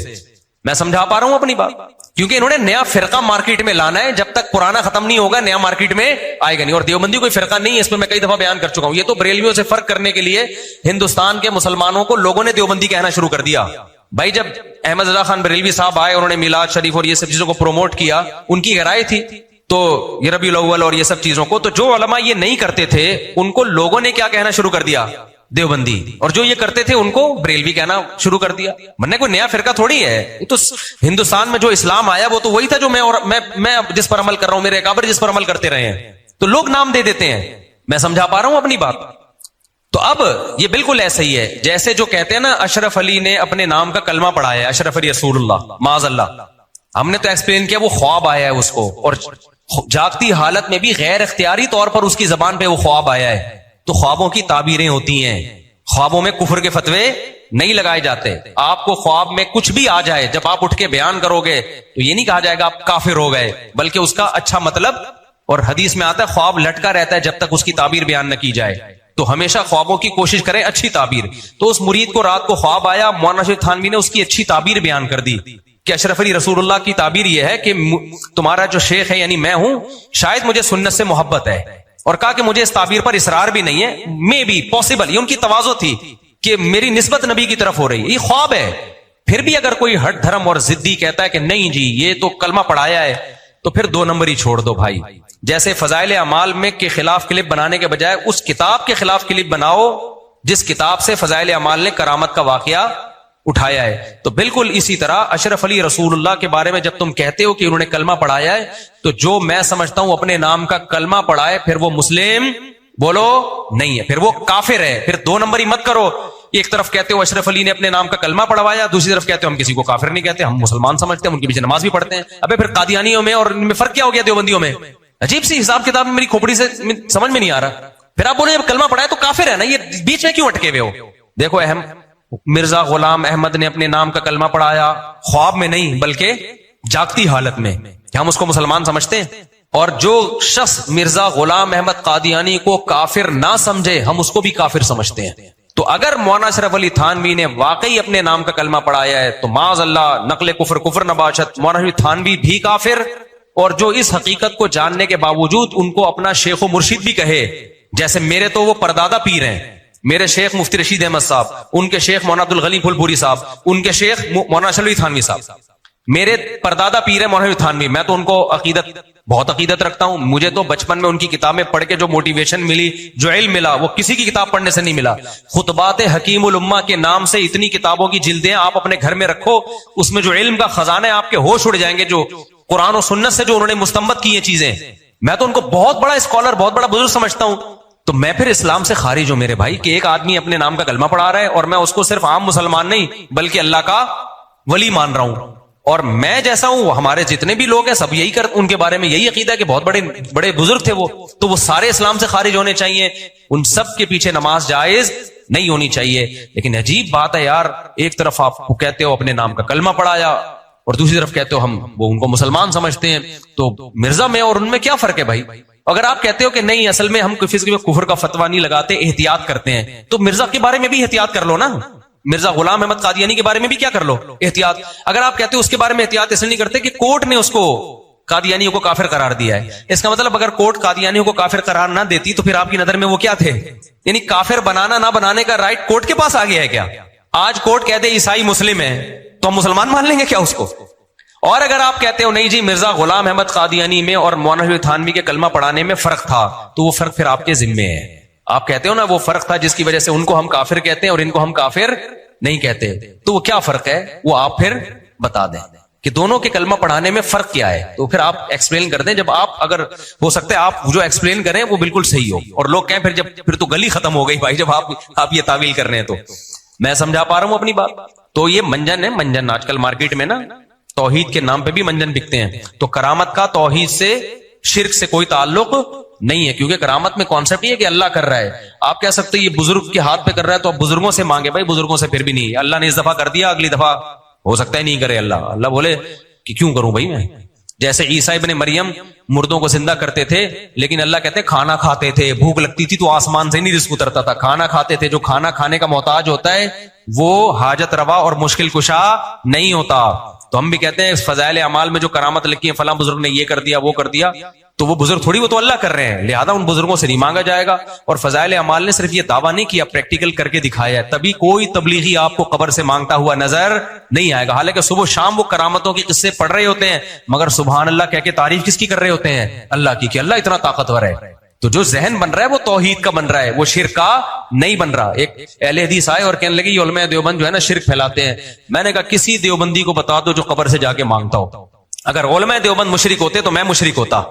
میں سمجھا پا رہا ہوں اپنی بات؟ کیونکہ انہوں نے نیا فرقہ مارکیٹ میں لانا ہے، جب تک پرانا ختم نہیں ہوگا نیا مارکیٹ میں آئے گا نہیں، اور دیوبندی کوئی فرقہ نہیں ہے، اس میں کئی دفعہ بیان کر چکا ہوں۔ یہ تو بریلویوں سے فرق کرنے کے لیے ہندوستان کے مسلمانوں کو لوگوں نے دیوبندی کہنا شروع کر دیا۔ بھائی جب احمد رضا خان بریلوی صاحب آئے، انہوں نے میلاد شریف اور یہ سب چیزوں کو پروموٹ کیا، ان کی گہرائی تھی، تو یہ ربیع الاول اور یہ سب چیزوں کو، تو جو علماء یہ نہیں کرتے تھے ان کو لوگوں نے کیا کہنا شروع کر دیا؟ دیوبندی، اور جو یہ کرتے تھے ان کو بریلوی کہنا شروع کر دیا۔ مرنے کوئی نیا فرقہ تھوڑی ہے، یہ تو ہندوستان میں جو اسلام آیا وہ تو وہی تھا جو میں جس پر عمل کر رہا ہوں، میرے اکابر جس پر عمل کرتے رہے ہیں، تو لوگ نام دے دیتے ہیں۔ میں سمجھا پا رہا ہوں اپنی بات؟ تو اب یہ بالکل ایسا ہی ہے جیسے جو کہتے ہیں نا اشرف علی نے اپنے نام کا کلمہ پڑھا ہے، اشرف علی رسول اللہ، معاذ اللہ، ہم نے تو ایکسپلین کیا وہ خواب آیا ہے اس کو، اور جاگتی حالت میں بھی غیر اختیاری طور پر اس کی زبان پہ وہ خواب آیا ہے۔ تو خوابوں کی تعبیریں ہوتی ہیں، خوابوں میں کفر کے فتوے نہیں لگائے جاتے۔ آپ کو خواب میں کچھ بھی آ جائے، جب آپ اٹھ کے بیان کرو گے تو یہ نہیں کہا جائے گا آپ کافر ہو گئے، بلکہ اس کا اچھا مطلب، اور حدیث میں آتا ہے خواب لٹکا رہتا ہے جب تک اس کی تعبیر بیان نہ کی جائے، تو ہمیشہ خوابوں کی کوشش کریں اچھی تعبیر۔ تو اس مرید کو رات کو خواب آیا، مولانا شریف تھانوی نے اس کی اچھی تعبیر بیان کر دی، کہ اشرف علی رسول اللہ کی تعبیر یہ ہے کہ تمہارا جو شیخ ہے یعنی میں ہوں، شاید مجھے سنت سے محبت ہے، اور کہا کہ مجھے اس تعبیر پر اصرار بھی نہیں ہے، میں بھی پاسبل، یہ ان کی تواضع تھی کہ میری نسبت نبی کی طرف ہو رہی ہے، یہ خواب ہے۔ پھر بھی اگر کوئی ہٹ دھرم اور ضدی کہتا ہے کہ نہیں جی یہ تو کلمہ پڑھایا ہے، تو پھر 2 نمبر ہی چھوڑ دو بھائی۔ جیسے فضائل اعمال میں کے خلاف کلپ بنانے کے بجائے اس کتاب کے خلاف کلپ بناؤ جس کتاب سے فضائل اعمال نے کرامت کا واقعہ اٹھایا ہے، تو بالکل اسی طرح اشرف علی رسول اللہ کے بارے میں جب تم کہتے ہو کہ انہوں نے کلمہ پڑھایا ہے، تو جو میں سمجھتا ہوں اپنے نام کا کلمہ پڑھائے پھر وہ مسلم بولو نہیں ہے، پھر وہ کافر ہے۔ پھر 2 نمبر ہی مت کرو، ایک طرف کہتے ہو اشرف علی نے اپنے نام کا کلمہ پڑھوایا، دوسری طرف کہتے ہو ہم کسی کو کافر نہیں کہتے، ہم مسلمان سمجھتے ہیں، ان کے پیچھے نماز بھی پڑھتے ہیں۔ ابے پھر قادیانیوں میں اور ان میں فرق کیا ہو گیا دیوبندیوں میں؟ عجیب سی حساب کتاب میں میری کھوپڑی سے سمجھ میں نہیں آ رہا۔ پھر آپ بولے جب کلمہ پڑھایا تو کافر ہے نا، یہ بیچ میں کیوں اٹکے ہوئے ہو؟ دیکھو اہم مرزا غلام احمد نے اپنے نام کا کلمہ پڑھایا، خواب میں نہیں بلکہ جاگتی حالت میں، کہ ہم اس کو مسلمان سمجھتے ہیں، اور جو شخص مرزا غلام احمد قادیانی کو کافر نہ سمجھے ہم اس کو بھی کافر سمجھتے ہیں۔ تو اگر مولانا اشرف علی تھانوی نے واقعی اپنے نام کا کلمہ پڑھایا ہے تو معاذ اللہ نقل کفر نباشت، مولانا اشرف تھانوی بھی کافر، اور جو اس حقیقت کو جاننے کے باوجود ان کو اپنا شیخ و مرشد بھی کہے، جیسے میرے تو وہ پردادا پیر ہیں، میرے شیخ مفتی رشید احمد صاحب، ان کے شیخ مولانا عبدالغنی پھول پوری صاحب، ان کے شیخ مولانا اشرف علی تھانوی صاحب، میرے پردادا پیر ہے مولانا تھانوی، میں تو ان کو بہت عقیدت رکھتا ہوں۔ مجھے تو بچپن میں ان کی کتابیں پڑھ کے جو موٹیویشن ملی، جو علم ملا، وہ کسی کی کتاب پڑھنے سے نہیں ملا۔ خطبات حکیم الامہ کے نام سے اتنی کتابوں کی جلدیں آپ اپنے گھر میں رکھو، اس میں جو علم کا خزانہ ہے آپ کے ہوش اڑ جائیں گے، جو قرآن و سنت سے جو انہوں نے مستنبط کی ہیں چیزیں۔ میں تو ان کو بہت بڑا اسکالر، بہت بڑا بزرگ سمجھتا ہوں۔ تو میں پھر اسلام سے خارج ہوں میرے بھائی کہ ایک آدمی اپنے نام کا کلمہ پڑھا رہا ہے اور میں اس کو صرف عام مسلمان نہیں بلکہ اللہ کا ولی مان رہا ہوں، اور میں جیسا ہوں ہمارے جتنے بھی لوگ ہیں سب یہی ان کے بارے میں یہی عقیدہ ہے کہ بہت بڑے بڑے بزرگ تھے وہ، تو وہ سارے اسلام سے خارج ہونے چاہیے، ان سب کے پیچھے نماز جائز نہیں ہونی چاہیے۔ لیکن عجیب بات ہے یار، ایک طرف آپ کو کہتے ہو اپنے نام کا کلمہ پڑھایا اور دوسری طرف کہتے ہو ہم وہ ان کو مسلمان سمجھتے ہیں، تو مرزا میں اور ان میں کیا فرق ہے بھائی؟ اگر آپ کہتے ہو کہ نہیں اصل میں ہم کسی کفر کا فتویٰ نہیں لگاتے، احتیاط کرتے ہیں، تو مرزا کے بارے میں بھی احتیاط کر لو نا، مرزا غلام احمد قادیانی کے بارے میں بھی کیا کر لو احتیاط۔ اگر آپ کہتے ہو اس کے بارے میں احتیاط اس لیے نہیں کرتے کہ کورٹ نے اس کو قادیانیوں کو کافر قرار دیا ہے، اس کا مطلب اگر کورٹ قادیانیوں کو کافر قرار نہ دیتی تو پھر آپ کی نظر میں وہ کیا تھے؟ یعنی کافر بنانا نہ بنانے کا رائٹ کورٹ کے پاس آ گیا ہے کیا؟ آج کورٹ کہہ دے عیسائی مسلم ہے تو ہم مسلمان مان لیں گے کیا اس کو؟ اور اگر آپ کہتے ہو نہیں جی مرزا غلام احمد قادیانی میں اور مولانا تھانوی کے کلمہ پڑھانے میں فرق تھا، تو وہ فرق پھر آپ کے ذمے ہے۔ آپ کہتے ہو نا وہ فرق تھا جس کی وجہ سے ان کو ہم کافر کہتے ہیں اور ان کو ہم کافر نہیں کہتے، تو وہ کیا فرق ہے وہ آپ پھر بتا دیں کہ دونوں کے کلمہ پڑھانے میں فرق کیا ہے، تو پھر آپ ایکسپلین کر دیں۔ جب آپ اگر ہو سکتا ہے آپ جو ایکسپلین کریں وہ بالکل صحیح ہو اور لوگ کہیں پھر تو گلی ختم ہو گئی بھائی جب آپ یہ تعویل کر رہے ہیں، تو میں سمجھا پا رہا ہوں اپنی بات۔ تو یہ منجن ہے، منجن آج کل مارکیٹ میں نا توحید کے نام پہ بھی منجن بکتے ہیں، تو کرامت کا توحید سے شرک سے کوئی تعلق نہیں ہے، کیونکہ کرامت میں کانسیپٹ یہ ہے کہ اللہ کر رہا ہے۔ آپ کہہ سکتے یہ بزرگ کے ہاتھ پہ کر رہا ہے تو آپ بزرگوں سے مانگے، بھائی بزرگوں سے پھر بھی نہیں، اللہ نے اس دفعہ کر دیا اگلی دفعہ ہو سکتا ہے نہیں کرے، اللہ بولے کہ کیوں کروں بھائی میں؟ جیسے عیسیٰ ابن مریم مردوں کو زندہ کرتے تھے، لیکن اللہ کہتے کھانا کھاتے تھے، بھوک لگتی تھی تو آسمان سے نہیں رزق اترتا تھا، کھانا کھاتے تھے۔ جو کھانا کھانے کا محتاج ہوتا ہے وہ حاجت روا اور مشکل کشا نہیں ہوتا۔ تو ہم بھی کہتے ہیں اس فضائل اعمال میں جو کرامت لکھی ہے فلاں بزرگ نے یہ کر دیا وہ کر دیا، تو وہ بزرگ تھوڑی، وہ تو اللہ کر رہے ہیں، لہذا ان بزرگوں سے نہیں مانگا جائے گا۔ اور فضائل اعمال نے صرف یہ دعویٰ نہیں کیا، پریکٹیکل کر کے دکھایا ہے، تبھی کوئی تبلیغی آپ کو قبر سے مانگتا ہوا نظر نہیں آئے گا، حالانکہ صبح شام وہ کرامتوں کے قصے پڑھ رہے ہوتے ہیں، مگر سبحان اللہ کہہ کے تعریف کس کی کر رہے ہوتے ہیں؟ اللہ کی، کہ اللہ اتنا طاقتور ہے۔ تو جو ذہن بن رہا ہے وہ توحید کا بن رہا ہے، وہ شرک کا نہیں بن رہا۔ ایک اہل حدیث آئے اور کہنے لگے یہ علماء دیوبند جو ہے نا شرک پھیلاتے ہیں۔ میں نے کہا کسی دیوبندی کو بتا دو جو قبر سے جا کے مانگتا ہو، اگر علماء دیوبند مشرک ہوتے تو میں مشرک ہوتا۔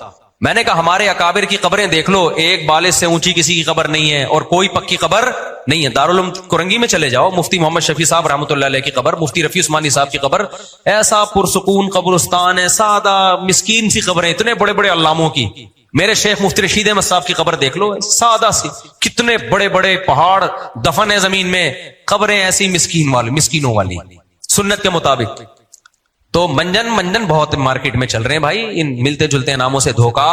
میں نے کہا ہمارے اکابر کی قبریں دیکھ لو، ایک بالش سے اونچی کسی کی قبر نہیں ہے اور کوئی پکی قبر نہیں ہے۔ دارالعلوم کرنگی میں چلے جاؤ، مفتی محمد شفیع صاحب رحمۃ اللہ علیہ کی قبر، مفتی رفیع عثمانی صاحب کی قبر، ایسا پرسکون قبرستان ہے، سادہ مسکین سی قبریں، اتنے بڑے بڑے علاموں کی۔ میرے شیخ مفتی رشید احمد صاحب کی قبر دیکھ لو، سادہ سی، کتنے بڑے بڑے پہاڑ دفن ہے زمین میں، قبریں ایسی مسکینوں والی سنت کے مطابق۔ تو منجن بہت مارکیٹ میں چل رہے ہیں بھائی، ان ملتے جلتے ناموں سے دھوکا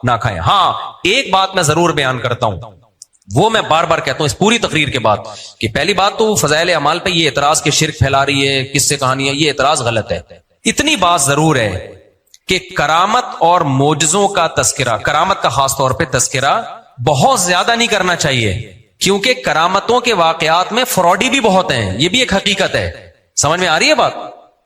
نہ کھائیں۔ ہاں ایک بات میں ضرور بیان کرتا ہوں، وہ میں بار بار کہتا ہوں اس پوری تقریر کے بعد، کہ پہلی بات تو فضائل اعمال پہ یہ اعتراض کہ شرک پھیلا رہی ہے، کس سے کہانی ہے، یہ اعتراض غلط ہے۔ اتنی بات ضرور ہے کہ کرامت اور معجزوں کا تذکرہ، کرامت کا خاص طور پہ تذکرہ بہت زیادہ نہیں کرنا چاہیے، کیونکہ کرامتوں کے واقعات میں فراڈی بھی بہت ہیں، یہ بھی ایک حقیقت ہے۔ سمجھ میں آ رہی ہے بات؟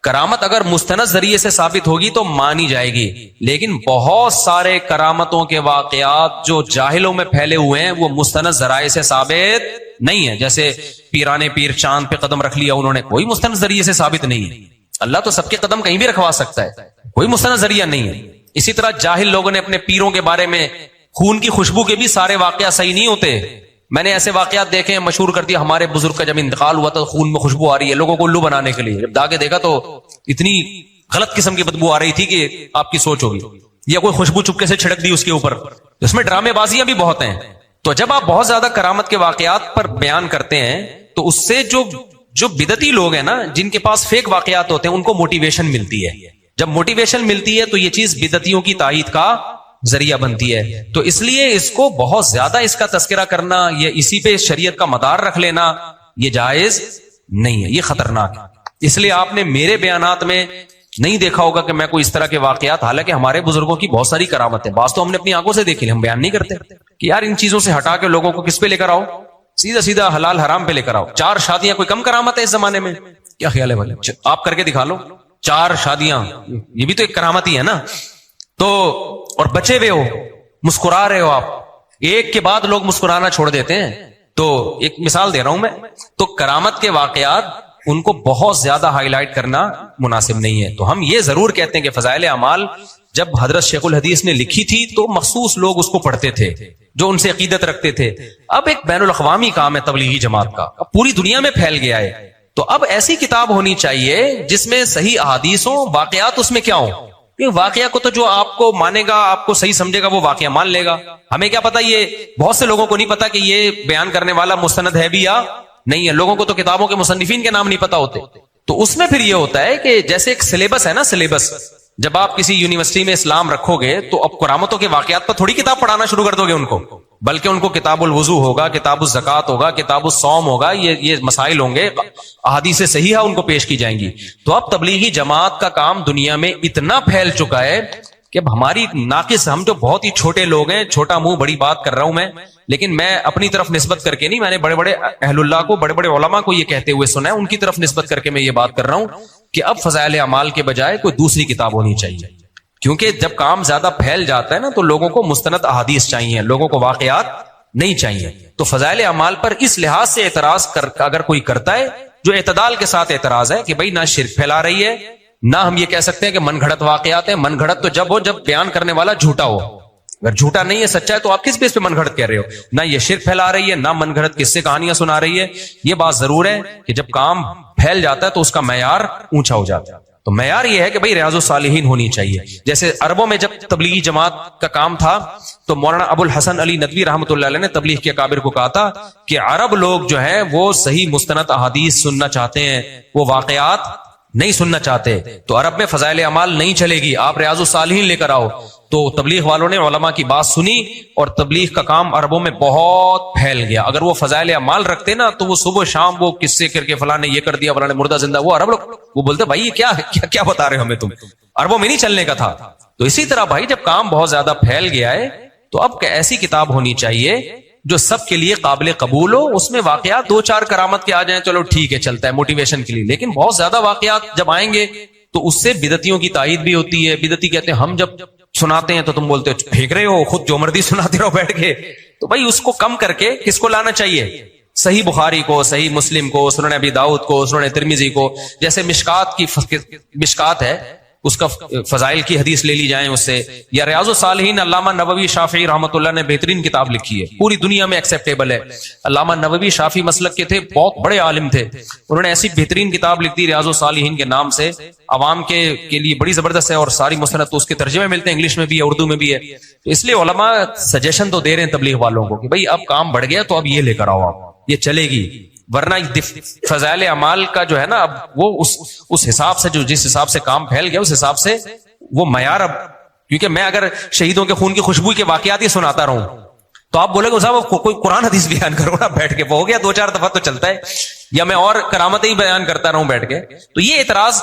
کرامت اگر مستند ذریعے سے ثابت ہوگی تو مانی جائے گی، لیکن بہت سارے کرامتوں کے واقعات جو جاہلوں میں پھیلے ہوئے ہیں وہ مستند ذرائع سے ثابت نہیں ہے۔ جیسے پیرانے پیر چاند پہ قدم رکھ لیا انہوں نے، کوئی مستند ذریعے سے ثابت نہیں ہے۔ اللہ تو سب کے قدم کہیں بھی رکھوا سکتا ہے، کوئی مستند ذریعہ نہیں ہے۔ اسی طرح جاہل لوگوں نے اپنے پیروں کے بارے میں، خون کی خوشبو کے بھی سارے واقعات صحیح نہیں ہوتے۔ میں نے ایسے واقعات دیکھے ہیں، مشہور کر دیا، ہمارے بزرگ کا جب انتقال ہوا تو خون میں خوشبو آ رہی ہے، لوگوں کو الو بنانے کے لیے، جب داغے دیکھا تو اتنی غلط قسم کی بدبو آ رہی تھی کہ آپ کی سوچ ہوگی، یا کوئی خوشبو چپکے سے چھڑک دی اس کے اوپر۔ اس میں ڈرامے بازیاں بھی بہت ہیں۔ تو جب آپ بہت زیادہ کرامت کے واقعات پر بیان کرتے ہیں تو اس سے جو بدعتی لوگ ہیں نا، جن کے پاس فیک واقعات ہوتے ہیں، ان کو موٹیویشن ملتی ہے۔ جب موٹیویشن ملتی ہے تو یہ چیز بدعتیوں کی تائید کا ذریعہ بنتی ہے۔ تو اس لیے اس کو بہت زیادہ اس کا تذکرہ کرنا، یہ اسی پہ شریعت کا مدار رکھ لینا، یہ جائز نہیں ہے، یہ خطرناک ہے۔ اس لیے آپ نے میرے بیانات میں نہیں دیکھا ہوگا کہ میں کوئی اس طرح کے واقعات، حالانکہ ہمارے بزرگوں کی بہت ساری کرامت ہے، بعض تو ہم نے اپنی آنکھوں سے دیکھی، ہم بیان نہیں کرتے کہ یار ان چیزوں سے ہٹا کے لوگوں کو کس پہ لے کر آؤ، سیدھا سیدھا حلال حرام پہ لے کر آؤ۔ 4 شادیاں کوئی کم کرامت ہے اس زمانے میں؟ کیا خیال ہے بھائی؟ آپ کر کے دکھا لو 4 شادیاں، یہ بھی تو ایک کرامت ہی ہے نا۔ تو اور بچے ہوئے ہو، مسکرا رہے ہو آپ، ایک کے بعد لوگ مسکرانا چھوڑ دیتے ہیں۔ تو ایک مثال دے رہا ہوں میں، تو کرامت کے واقعات ان کو بہت زیادہ ہائی لائٹ کرنا مناسب نہیں ہے۔ تو ہم یہ ضرور کہتے ہیں کہ فضائل اعمال جب حضرت شیخ الحدیث نے لکھی تھی تو مخصوص لوگ اس کو پڑھتے تھے جو ان سے عقیدت رکھتے تھے۔ اب ایک بین الاقوامی کام ہے تبلیغی جماعت کا، اب پوری دنیا میں پھیل گیا ہے، تو اب ایسی کتاب ہونی چاہیے جس میں صحیح احادیث ہوں، واقعات اس میں کیا ہوں۔ واقعہ کو تو جو آپ کو مانے گا، آپ کو صحیح سمجھے گا، وہ واقعہ مان لے گا۔ ہمیں کیا پتا، یہ بہت سے لوگوں کو نہیں پتا کہ یہ بیان کرنے والا مستند ہے بھی یا نہیں ہے۔ لوگوں کو تو کتابوں کے مصنفین کے نام نہیں پتا ہوتے۔ تو اس میں پھر یہ ہوتا ہے کہ جیسے ایک سلیبس ہے نا، سلیبس، جب آپ کسی یونیورسٹی میں اسلام رکھو گے تو اب کرامتوں کے واقعات پر تھوڑی کتاب پڑھانا شروع کر دو گے ان کو، بلکہ ان کو کتاب الوضو ہوگا، کتاب الزکات ہوگا، کتاب الصوم ہوگا، یہ مسائل ہوں گے، احادیث صحیحہ ان کو پیش کی جائیں گی۔ تو اب تبلیغی جماعت کا کام دنیا میں اتنا پھیل چکا ہے کہ اب ہماری ناقص، ہم جو بہت ہی چھوٹے لوگ ہیں، چھوٹا منہ بڑی بات کر رہا ہوں میں، لیکن میں اپنی طرف نسبت کر کے نہیں، میں نے بڑے بڑے اہل اللہ کو، بڑے بڑے علماء کو یہ کہتے ہوئے سنا ہے، ان کی طرف نسبت کر کے میں یہ بات کر رہا ہوں کہ اب فضائل اعمال کے بجائے کوئی دوسری کتاب ہونی چاہیے، کیونکہ جب کام زیادہ پھیل جاتا ہے نا تو لوگوں کو مستند احادیث چاہیے، لوگوں کو واقعات نہیں چاہیے۔ تو فضائل اعمال پر اس لحاظ سے اعتراض اگر کوئی کرتا ہے جو اعتدال کے ساتھ اعتراض ہے کہ بھئی نہ شرک پھیلا رہی ہے، نہ ہم یہ کہہ سکتے ہیں کہ من گھڑت واقعات ہیں۔ من گھڑت تو جب ہو جب بیان کرنے والا جھوٹا ہو، اگر جھوٹا نہیں ہے، سچا ہے، تو آپ کس بیس پہ من گھڑت کہہ رہے ہو؟ نہ یہ شرک پھیلا رہی ہے، نہ من گھڑت قصے کہانیاں سنا رہی ہے۔ یہ بات ضرور ہے کہ جب کام پھیل جاتا ہے تو اس کا معیار اونچا ہو جاتا ہے۔ تو معیار یہ ہے کہ بھئی ریاض الصالحین ہونی چاہیے۔ جیسے عربوں میں جب تبلیغی جماعت کا کام تھا تو مولانا ابو الحسن علی ندوی رحمۃ اللہ علیہ نے تبلیغ کے اکابر کو کہا تھا کہ عرب لوگ جو ہیں وہ صحیح مستند احادیث سننا چاہتے ہیں، وہ واقعات نہیں سننا چاہتے۔ تو عرب میں فضائل اعمال نہیں چلے گی، آپ ریاض الصالحین لے کر آؤ۔ تو تبلیغ والوں نے علماء کی بات سنی اور تبلیغ کا کام عربوں میں بہت پھیل گیا۔ اگر وہ فضائل اعمال رکھتے نا تو وہ صبح شام وہ قصے کر کے فلاں نے یہ کر دیا، فلاں نے مردہ زندہ، وہ عرب لوگ وہ بولتے بھائی یہ کیا بتا رہے ہو ہمیں، تم عربوں میں نہیں چلنے کا تھا۔ تو اسی طرح بھائی جب کام بہت زیادہ پھیل گیا ہے تو اب ایسی کتاب ہونی چاہیے جو سب کے لیے قابل قبول ہو، اس میں واقعات 2-4 کرامت کے آ جائیں، چلو ٹھیک ہے، چلتا ہے موٹیویشن کے لیے، لیکن بہت زیادہ واقعات جب آئیں گے تو اس سے بدعتیوں کی تائید بھی ہوتی ہے۔ بدعتی کہتے ہیں ہم جب سناتے ہیں تو تم بولتے ہو پھینک رہے ہو، خود جو مرضی سناتے رہو بیٹھ کے۔ تو بھائی اس کو کم کر کے کس کو لانا چاہیے؟ صحیح بخاری کو، صحیح مسلم کو، سنن ابی داؤد کو، سنن ترمذی کو، جیسے مشکات ہے اس کا فضائل کی حدیث لے لی جائیں اس سے، یا ریاض الصالحین علامہ نووی شافعی رحمۃ اللہ نے بہترین کتاب لکھی ہے، پوری دنیا میں ایکسیپٹیبل ہے۔ علامہ نووی شافعی مسلک کے تھے، بہت بڑے عالم تھے، انہوں نے ایسی بہترین کتاب لکھ دی ریاض الصالحین کے نام سے، عوام کے لیے بڑی زبردست ہے، اور ساری مستند تو اس کے ترجمے ملتے ہیں، انگلش میں بھی ہے، اردو میں بھی ہے۔ تو اس لیے علماء سجیشن تو دے رہے ہیں تبلیغ والوں کو کہ بھئی اب کام بڑھ گیا تو اب یہ لے کر آؤ، آپ یہ چلے گی، ورنہ فضائل اعمال کا جو ہے نا اب وہ اس حساب سے، جو جس حساب سے کام پھیل گیا اس حساب سے وہ معیار، اب کیونکہ میں اگر شہیدوں کے خون کی خوشبو کے واقعات ہی سناتا رہوں تو آپ بولے گے صاحب کوئی قرآن حدیث بیان کرو نا بیٹھ کے، وہ ہو گیا 2-4 دفعہ تو چلتا ہے، یا میں اور کرامتیں ہی بیان کرتا رہوں بیٹھ کے، تو یہ اعتراض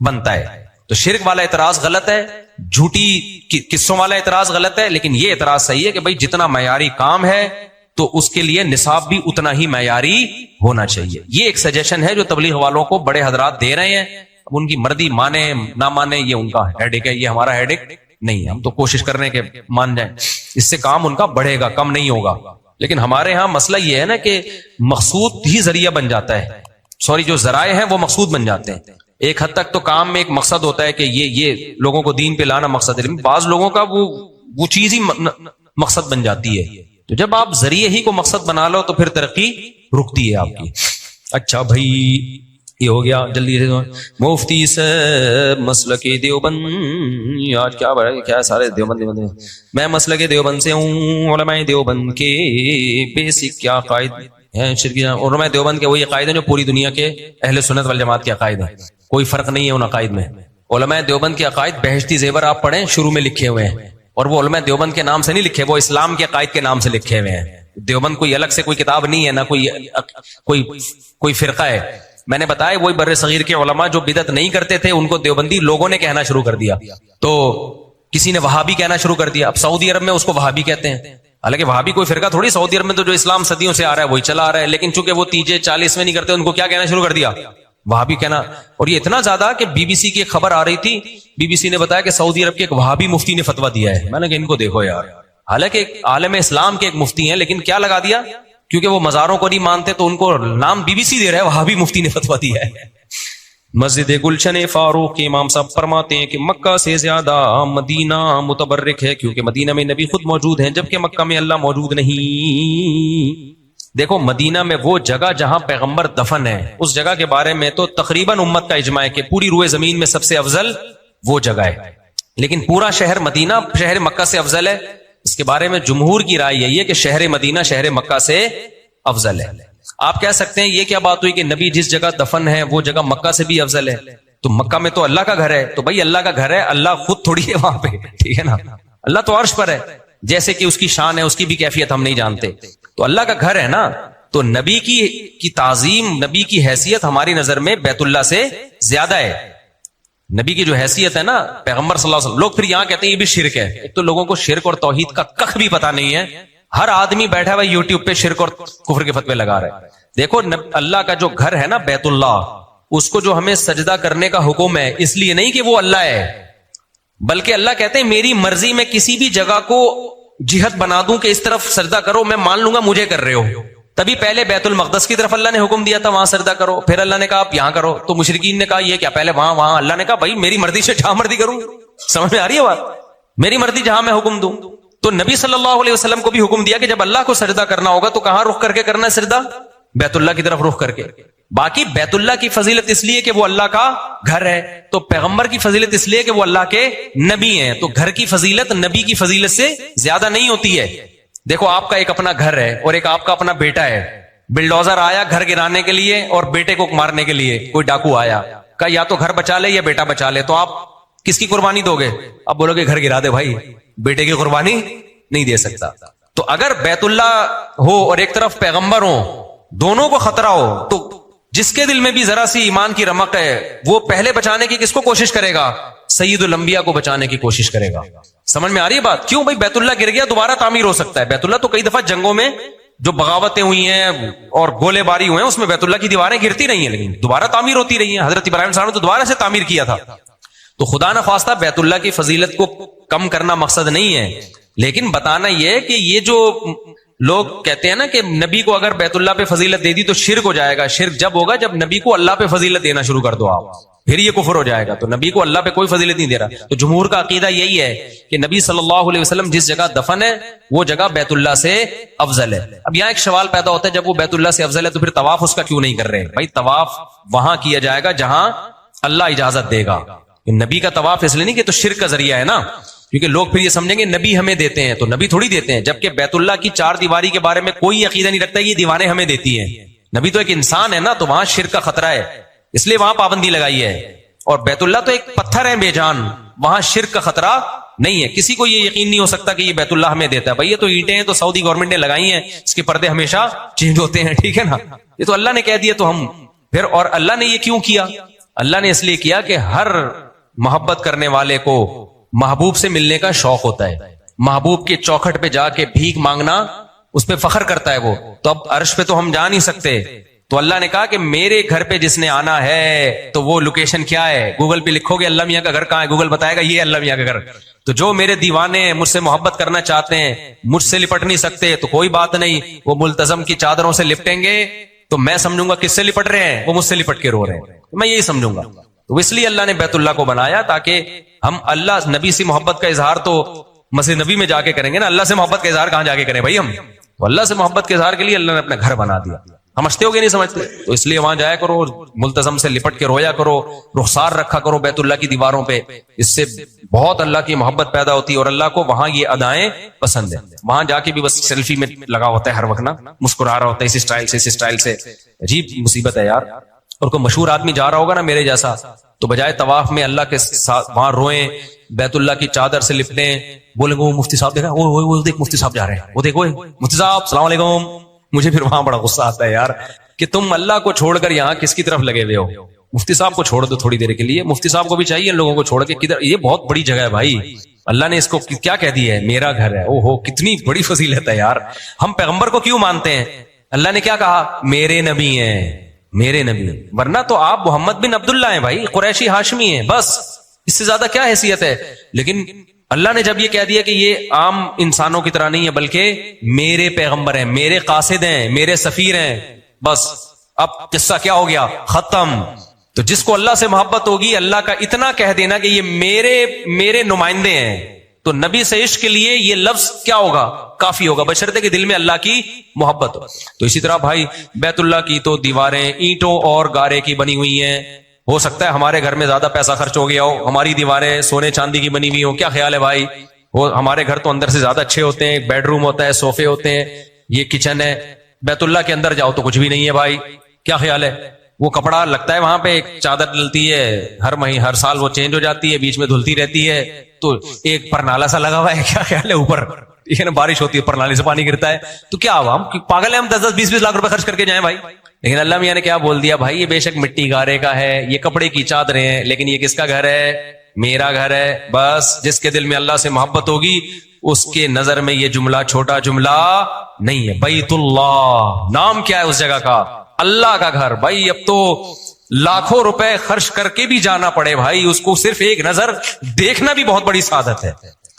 بنتا ہے۔ تو شرک والا اعتراض غلط ہے، جھوٹی قصوں والا اعتراض غلط ہے، لیکن یہ اعتراض صحیح ہے کہ بھائی جتنا معیاری کام ہے تو اس کے لیے نصاب بھی اتنا ہی معیاری ہونا چاہیے. یہ ایک سجیشن ہے جو تبلیغ والوں کو بڑے حضرات دے رہے ہیں. اب ان کی مرضی مانے نہ مانے یہ ان کا ہیڈک ہے، یہ ہمارا ہیڈک نہیں ہے. ہم تو کوشش کر رہے ہیں کہ مان جائیں، اس سے کام ان کا بڑھے گا، کم نہیں ہوگا. لیکن ہمارے ہاں مسئلہ یہ ہے نا کہ مقصود ہی ذریعہ بن جاتا ہے، جو ذرائع ہیں وہ مقصود بن جاتے ہیں. ایک حد تک تو کام میں ایک مقصد ہوتا ہے کہ یہ لوگوں کو دین پہ لانا مقصد ہے، بعض لوگوں کا وہ چیز ہی مقصد بن جاتی ہے. تو جب آپ ذریعے ہی کو مقصد بنا لو تو پھر ترقی رکتی ہے آپ کی. اچھا بھائی یہ ہو گیا. جلدی سے مفتی سے مسلک دیوبند، آج کیا سارے دیوبند. میں مسلک دیوبند سے ہوں. علماء دیوبند کے بیسک کیا عقائد ہیں شرکیہ؟ علماء دیوبند کے وہی عقائد ہیں جو پوری دنیا کے اہل سنت والجماعت کے عقائد ہیں، کوئی فرق نہیں ہے ان عقائد میں. علماء دیوبند کے عقائد بہشتی زیور آپ پڑھیں شروع میں لکھے ہوئے ہیں، اور وہ علماء دیوبند کے نام سے نہیں لکھے، وہ اسلام کے عقائد کے نام سے لکھے ہوئے ہیں. دیوبند کوئی الگ سے کوئی کتاب نہیں ہے، نہ کوئی فرقہ ہے. میں نے بتایا وہی بر صغیر کے علماء جو بدعت نہیں کرتے تھے ان کو دیوبندی لوگوں نے کہنا شروع کر دیا. تو کسی نے وہابی کہنا شروع کر دیا. اب سعودی عرب میں اس کو وہابی کہتے ہیں، حالانکہ وہابی کوئی فرقہ تھوڑی. سعودی عرب میں تو جو اسلام صدیوں سے آ رہا ہے وہی چلا آ رہا ہے، لیکن چونکہ وہ 30-40 میں نہیں کرتے ان کو کیا کہنا شروع کر دیا؟ وہابی کہنا. اور یہ اتنا زیادہ کہ بی بی سی کی ایک خبر آ رہی تھی، بی بی سی نے بتایا کہ سعودی عرب کے ایک وہابی مفتی نے فتویٰ دیا ہے. میں نے کہا ان کو دیکھو یار، حالانکہ ایک عالم اسلام کے ایک مفتی ہیں، لیکن کیا لگا دیا؟ کیونکہ وہ مزاروں کو نہیں مانتے تو ان کو نام بی بی سی دے رہا ہے، وہابی مفتی نے فتویٰ دیا ہے. مسجد گلشن فاروق کے امام صاحب فرماتے ہیں کہ مکہ سے زیادہ مدینہ متبرک ہے، کیونکہ مدینہ میں نبی خود موجود ہیں جبکہ مکہ میں اللہ موجود نہیں. دیکھو مدینہ میں وہ جگہ جہاں پیغمبر دفن ہے، اس جگہ کے بارے میں تو تقریباً امت کا اجماع ہے کہ پوری روئے زمین میں سب سے افضل وہ جگہ ہے. لیکن پورا شہر مدینہ شہر مکہ سے افضل ہے. اس کے بارے میں جمہور کی رائے یہی ہے کہ شہر مدینہ شہر مکہ سے افضل ہے. آپ کہہ سکتے ہیں یہ کیا بات ہوئی کہ نبی جس جگہ دفن ہے وہ جگہ مکہ سے بھی افضل ہے؟ تو مکہ میں تو اللہ کا گھر ہے. تو بھائی اللہ کا گھر ہے، اللہ خود تھوڑی ہے وہاں پہ، ٹھیک ہے نا. اللہ تو عرش پر ہے، جیسے کہ اس کی شان ہے، اس کی بھی کیفیت ہم نہیں جانتے. تو اللہ کا گھر ہے نا. تو نبی کی تعظیم، نبی کی حیثیت ہماری نظر میں بیت اللہ سے زیادہ ہے. نبی کی جو حیثیت ہے نا پیغمبر صلی اللہ علیہ وسلم. لوگ پھر یہاں کہتے ہیں یہ بھی شرک ہے. ایک تو لوگوں کو شرک اور توحید کا کخ بھی پتا نہیں ہے. ہر آدمی بیٹھا ہوا یوٹیوب پہ شرک اور کفر کے فتوے لگا رہا ہے. دیکھو اللہ کا جو گھر ہے نا بیت اللہ، اس کو جو ہمیں سجدہ کرنے کا حکم ہے اس لیے نہیں کہ وہ اللہ ہے، بلکہ اللہ کہتے ہیں میری مرضی میں کسی بھی جگہ کو جہت بنا دوں کہ اس طرف سجدہ کرو، میں مان لوں گا مجھے کر رہے ہو. تبھی پہلے بیت المقدس کی طرف اللہ نے حکم دیا تھا وہاں سجدہ کرو، پھر اللہ نے کہا آپ یہاں کرو. تو مشرکین نے کہا یہ کیا پہلے وہاں اللہ نے کہا بھائی میری مرضی سے جہاں مرضی کروں. سمجھ میں آ رہی ہے بات؟ میری مرضی جہاں میں حکم دوں. تو نبی صلی اللہ علیہ وسلم کو بھی حکم دیا کہ جب اللہ کو سجدہ کرنا ہوگا تو کہاں رخ کر کے کرنا ہے سجدہ؟ بیت اللہ کی طرف رخ کر کے. باقی بیت اللہ کی فضیلت اس لیے کہ وہ اللہ کا گھر ہے، تو پیغمبر کی فضیلت اس لیے کہ وہ اللہ کے نبی ہیں. تو گھر کی فضیلت نبی کی فضیلت سے زیادہ نہیں ہوتی ہے. دیکھو آپ کا ایک اپنا گھر ہے اور ایک آپ کا اپنا بیٹا ہے. بلڈوزر آیا گھر گرانے کے لیے اور بیٹے کو مارنے کے لیے. کوئی ڈاکو آیا کہا یا تو گھر بچا لے یا بیٹا بچا لے، تو آپ کس کی قربانی دو گے؟ اب بولو گے گھر گرا دے بھائی، بیٹے کی قربانی نہیں دے سکتا. تو اگر بیت اللہ ہو اور ایک طرف پیغمبر ہو، دونوں کو خطرہ ہو، تو جس کے دل میں بھی ذرا سی ایمان کی رمق ہے وہ پہلے بچانے کی کس کو کوشش کرے گا؟ سید الانبیاء کو بچانے کی کوشش کرے گا. سمجھ میں آ رہی ہے بات؟ کیوں بھائی بیت اللہ گر گیا دوبارہ تعمیر ہو سکتا ہے. بیت اللہ تو کئی دفعہ جنگوں میں جو بغاوتیں ہوئی ہیں اور گولے باری ہوئے ہیں اس میں بیت اللہ کی دیواریں گرتی رہی ہیں لیکن دوبارہ تعمیر ہوتی رہی ہیں. حضرت ابراہیم صاحب نے تو دوبارہ سے تعمیر کیا تھا. تو خدا نہ خواستہ بیت اللہ کی فضیلت کو کم کرنا مقصد نہیں ہے، لیکن بتانا یہ ہے کہ یہ جو لوگ کہتے ہیں نا کہ نبی کو اگر بیت اللہ پہ فضیلت دے دی تو شرک ہو جائے گا. شرک جب ہوگا جب نبی کو اللہ پہ فضیلت دینا شروع کر دو آپ، پھر یہ کفر ہو جائے گا. تو نبی کو اللہ پہ کوئی فضیلت نہیں دے رہا. تو جمہور کا عقیدہ یہی ہے کہ نبی صلی اللہ علیہ وسلم جس جگہ دفن ہے وہ جگہ بیت اللہ سے افضل ہے. اب یہاں ایک سوال پیدا ہوتا ہے جب وہ بیت اللہ سے افضل ہے تو پھر طواف اس کا کیوں نہیں کر رہے؟ بھائی طواف وہاں کیا جائے گا جہاں اللہ اجازت دے گا. نبی کا طواف اس لیے نہیں کہ تو شرک کا ذریعہ ہے نا، کیونکہ لوگ پھر یہ سمجھیں گے نبی ہمیں دیتے ہیں، تو نبی تھوڑی دیتے ہیں. جبکہ بیت اللہ کی چار دیواری کے بارے میں کوئی عقیدہ نہیں رکھتا یہ دیواریں ہمیں دیتی ہیں. نبی تو ایک انسان ہے نا، تو وہاں شرک کا خطرہ ہے اس لیے وہاں پابندی لگائی ہے. اور بیت اللہ تو ایک پتھر ہے بے جان، وہاں شرک کا خطرہ نہیں ہے. کسی کو یہ یقین نہیں ہو سکتا کہ یہ بیت اللہ ہمیں دیتا ہے. بھائی یہ تو اینٹیں ہیں تو سعودی گورنمنٹ نے لگائی ہیں، اس کے پردے ہمیشہ چینج ہوتے ہیں، ٹھیک ہے نا. یہ تو اللہ نے کہہ دیا تو ہم پھر. اور اللہ نے یہ کیوں کیا؟ اللہ نے اس لیے کیا کہ ہر محبت کرنے والے کو محبوب سے ملنے کا شوق ہوتا ہے، محبوب کے چوکھٹ پہ جا کے بھیک مانگنا اس پہ فخر کرتا ہے وہ، تو اب عرش پہ تو ہم جا نہیں سکتے، تو اللہ نے کہا کہ میرے گھر پہ جس نے آنا ہے تو وہ لوکیشن کیا ہے، گوگل پہ لکھو گے اللہ میاں کا گھر کہاں ہے، گوگل بتائے گا یہ اللہ میاں کا گھر۔ تو جو میرے دیوانے ہیں، مجھ سے محبت کرنا چاہتے ہیں، مجھ سے لپٹ نہیں سکتے، تو کوئی بات نہیں، وہ ملتزم کی چادروں سے لپٹیں گے تو میں سمجھوں گا کس سے لپٹ رہے ہیں، وہ مجھ سے لپٹ کے رو رہے ہیں، تو میں یہی سمجھوں گا۔ تو اس لیے اللہ نے بیت اللہ کو بنایا تاکہ ہم اللہ نبی سے محبت کا اظہار تو مسجد نبی میں جا کے کریں گے نا، اللہ سے محبت کا اظہار کہاں جا کے کریں بھائی ہم؟ تو اللہ سے محبت کے اظہار کے لیے اللہ نے اپنا گھر بنا دیا۔ سمجھتے ہو کہ نہیں سمجھتے؟ تو اس لیے وہاں جایا کرو، ملتزم سے لپٹ کے رویا کرو، رخسار رکھا کرو بیت اللہ کی دیواروں پہ، اس سے بہت اللہ کی محبت پیدا ہوتی ہے، اور اللہ کو وہاں یہ ادائیں پسند ہیں۔ وہاں جا کے بھی بس سیلفی میں لگا ہوتا ہے ہر وقت نا، مسکرا رہا ہوتا ہے اس اسٹائل سے، عجیب مصیبت ہے یار۔ اور کوئی مشہور آدمی جا رہا ہوگا نا میرے جیسا، تو بجائے طواف میں اللہ کے ساتھ وہاں روئیں، بیت اللہ کی چادر سے لپٹیں، بولیں گے وہ مفتی صاحب دیکھا، وہ دیکھ مفتی صاحب جا رہے ہیں، وہ دیکھو مفتی صاحب السلام علیکم۔ مجھے پھر وہاں بڑا غصہ آتا ہے یار کہ تم اللہ کو چھوڑ کر یہاں کس کی طرف لگے ہوئے ہو؟ مفتی صاحب کو چھوڑ دو تھوڑی دیر کے لیے، مفتی صاحب کو بھی چاہیے ان لوگوں کو چھوڑ کے کدھر، یہ بہت بڑی جگہ ہے بھائی، اللہ نے اس کو کیا کہہ دیا ہے، میرا گھر ہے۔ او ہو کتنی بڑی فضیلت ہے یار۔ ہم پیغمبر کو کیوں مانتے ہیں؟ اللہ نے کیا کہا؟ میرے نبی ہیں، میرے نبی، ورنہ تو آپ محمد بن عبداللہ ہیں بھائی، قریشی ہاشمی ہیں، بس اس سے زیادہ کیا حیثیت ہے؟ لیکن اللہ نے جب یہ کہہ دیا کہ یہ عام انسانوں کی طرح نہیں ہے بلکہ میرے پیغمبر ہیں، میرے قاصد ہیں، میرے سفیر ہیں، بس اب قصہ کیا ہو گیا؟ ختم۔ تو جس کو اللہ سے محبت ہوگی، اللہ کا اتنا کہہ دینا کہ یہ میرے نمائندے ہیں، تو نبی سے عشق کے لیے یہ لفظ کیا ہوگا؟ کافی ہوگا، بشرطے کہ دل میں اللہ کی محبت ہو۔ تو اسی طرح بھائی بیت اللہ کی تو دیواریں اینٹوں اور گارے کی بنی ہوئی ہیں، ہو سکتا ہے ہمارے گھر میں زیادہ پیسہ خرچ ہو گیا ہو، ہماری دیواریں سونے چاندی کی بنی ہوئی ہو، کیا خیال ہے بھائی؟ وہ ہمارے گھر تو اندر سے زیادہ اچھے ہوتے ہیں، بیڈ روم ہوتا ہے، صوفے ہوتے ہیں، یہ کچن ہے۔ بیت اللہ کے اندر جاؤ تو کچھ بھی نہیں ہے بھائی، کیا خیال ہے؟ وہ کپڑا لگتا ہے وہاں پہ، ایک چادر ڈلتی ہے ہر سال وہ چینج ہو جاتی ہے، بیچ میں دھلتی رہتی ہے، تو ایک پرنالا سا لگا ہوا ہے، کیا خیال ہے؟ اوپر بارش ہوتی ہے پرنالے سے پانی گرتا ہے، تو کیا ہوا؟ ہم پاگل ہیں ہم 10-10 20-20 لاکھ روپے خرچ کر کے جائیں بھائی؟ لیکن اللہ میاں نے کیا بول دیا بھائی؟ یہ بے شک مٹی گارے کا ہے، یہ کپڑے کی چادریں ہیں، لیکن یہ کس کا گھر ہے؟ میرا گھر ہے۔ بس جس کے دل میں اللہ سے محبت ہوگی اس کے نظر میں یہ جملہ چھوٹا جملہ نہیں ہے۔ بیت اللہ نام کیا ہے اس جگہ کا؟ اللہ کا گھر۔ بھائی اب تو لاکھوں روپے خرچ کر کے بھی جانا پڑے بھائی، اس کو صرف ایک نظر دیکھنا بھی بہت بڑی سعادت ہے۔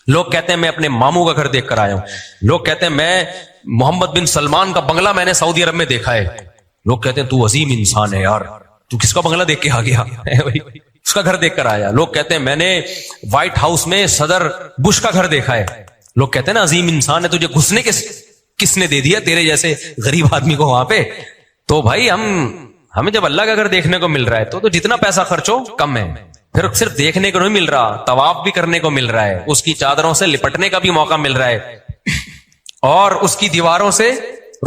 لوگ کہتے ہیں میں اپنے ماموں کا گھر دیکھ کر آیا ہوں، لوگ کہتے ہیں میں محمد بن سلمان کا بنگلہ میں نے سعودی عرب میں دیکھا ہے، لوگ کہتے ہیں تو عظیم انسان ہے یار، تو کس کا بنگلہ دیکھ کے آ گیا؟ اس کا گھر دیکھ کر آیا۔ لوگ کہتے ہیں میں نے وائٹ ہاؤس میں صدر بش کا گھر دیکھا ہے، لوگ کہتے ہیں نا عظیم انسان ہے، تجھے گھسنے کس نے دے دیا تیرے جیسے غریب آدمی کو وہاں پہ؟ تو بھائی ہمیں جب اللہ کا گھر دیکھنے کو مل رہا ہے تو جتنا پیسہ خرچ ہو کم ہے، پھر صرف دیکھنے کو نہیں مل رہا، طواف بھی کرنے کو مل رہا ہے، اس کی چادروں سے لپٹنے کا بھی موقع مل رہا ہے، اور اس کی دیواروں سے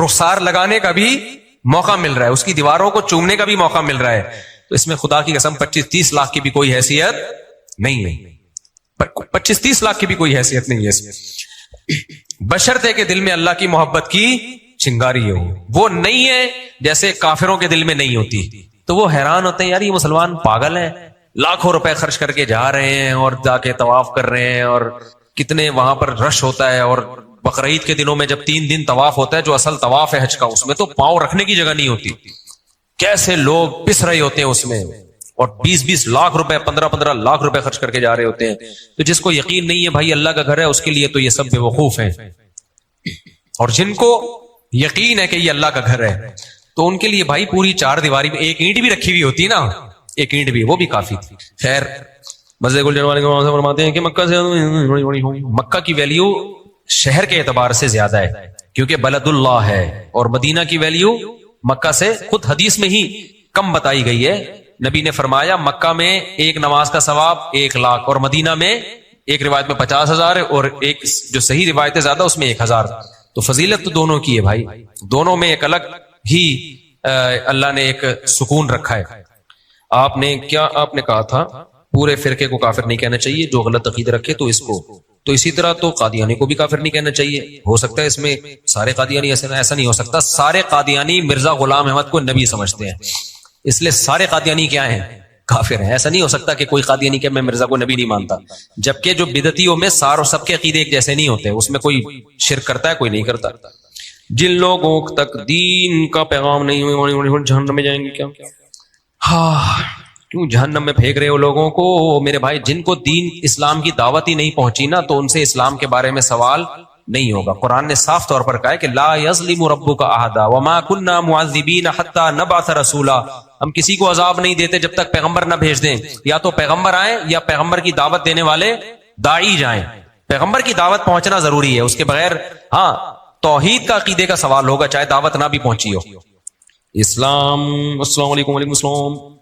رخسار لگانے کا بھی موقع مل رہا ہے، اس کی دیواروں کو چومنے کا بھی موقع مل رہا ہے۔ تو اس میں خدا کی قسم 25-30 لاکھ کی بھی کوئی حیثیت نہیں ہے، 25-30 لاکھ کی بھی کوئی حیثیت نہیں ہے، بشرطے کے دل میں اللہ کی محبت کی چنگاری ہو۔ وہ نہیں ہے جیسے کافروں کے دل میں نہیں ہوتی، تو وہ حیران ہوتے ہیں یار یہ مسلمان پاگل ہیں، لاکھوں روپے خرچ کر کے جا رہے ہیں اور جا کے طواف کر رہے ہیں، اور کتنے وہاں پر رش ہوتا ہے، اور بقرعید کے دنوں میں جب 3 دن طواف ہوتا ہے جو اصل طواف ہے حج کا، اس میں تو پاؤں رکھنے کی جگہ نہیں ہوتی، کیسے لوگ پس رہے ہوتے ہیں اس میں، اور 20-20 لاکھ روپے 15-15 لاکھ روپے خرچ کر کے جا رہے ہوتے ہیں۔ تو جس کو یقین نہیں ہے بھائی اللہ کا گھر ہے، اس کے لیے تو یہ سب بے وقوف ہیں، اور جن کو یقین ہے کہ یہ اللہ کا گھر ہے تو ان کے لیے بھائی پوری 4 دیواری میں ایک اینٹ بھی رکھی ہوئی ہوتی نا، ایک اینٹ بھی، وہ بھی کافی تھی۔ خیر مسجد گلشن والے فرماتے ہیں کہ مکہ کی ویلیو شہر کے اعتبار سے زیادہ ہے کیونکہ بلد اللہ ہے، اور مدینہ کی ویلیو مکہ سے خود حدیث میں ہی کم بتائی گئی ہے۔ نبی نے فرمایا مکہ میں ایک نماز کا ثواب 1 لاکھ، اور مدینہ میں ایک روایت میں 50,000 ہے، اور ایک جو صحیح روایت ہے زیادہ اس میں 1,000۔ تو فضیلت تو دونوں کی ہے بھائی، دونوں میں ایک الگ ہی اللہ نے ایک سکون رکھا ہے۔ آپ نے کہا تھا پورے فرقے کو کافر نہیں کہنا چاہیے، جو غلط عقیدہ رکھے تو اس کو، تو اسی طرح تو قادیانی کو بھی کافر نہیں کہنا چاہیے۔ ہو سکتا ہے اس میں سارے قادیانی ایسا نہیں ہو سکتا، سارے قادیانی مرزا غلام احمد کو نبی سمجھتے ہیں، اس لیے سارے قادیانی کیا ہیں؟ کافر ہیں. ایسا نہیں ہو سکتا کہ کوئی قادیانی کہ میں مرزا کو نبی نہیں مانتا, جبکہ جو بدعتیوں میں سار اور سب کے عقیدے ایک جیسے نہیں ہوتے, اس میں کوئی شرک کرتا ہے کوئی نہیں کرتا. جن لوگوں تک دین کا پیغام نہیں ہوئے جہنم میں جائیں گے. کیا ہاں کیوں جہنم میں پھینک رہے ہو لوگوں کو میرے بھائی؟ جن کو دین اسلام کی دعوت ہی نہیں پہنچی نا, تو ان سے اسلام کے بارے میں سوال نہیں ہوگا. قرآن نے صاف طور پر کہا ہے کہ لا یظلم ربک احدا وما كنا معذبین حتی نبعث رسولا. ہم کسی کو عذاب نہیں دیتے جب تک پیغمبر نہ بھیج دیں. یا تو پیغمبر آئیں یا پیغمبر کی دعوت دینے والے داعی جائیں. پیغمبر کی دعوت پہنچنا ضروری ہے, اس کے بغیر ہاں توحید کا عقیدے کا سوال ہوگا چاہے دعوت نہ بھی پہنچی ہو. اسلام السلام علیکم. وعلیکم السلام.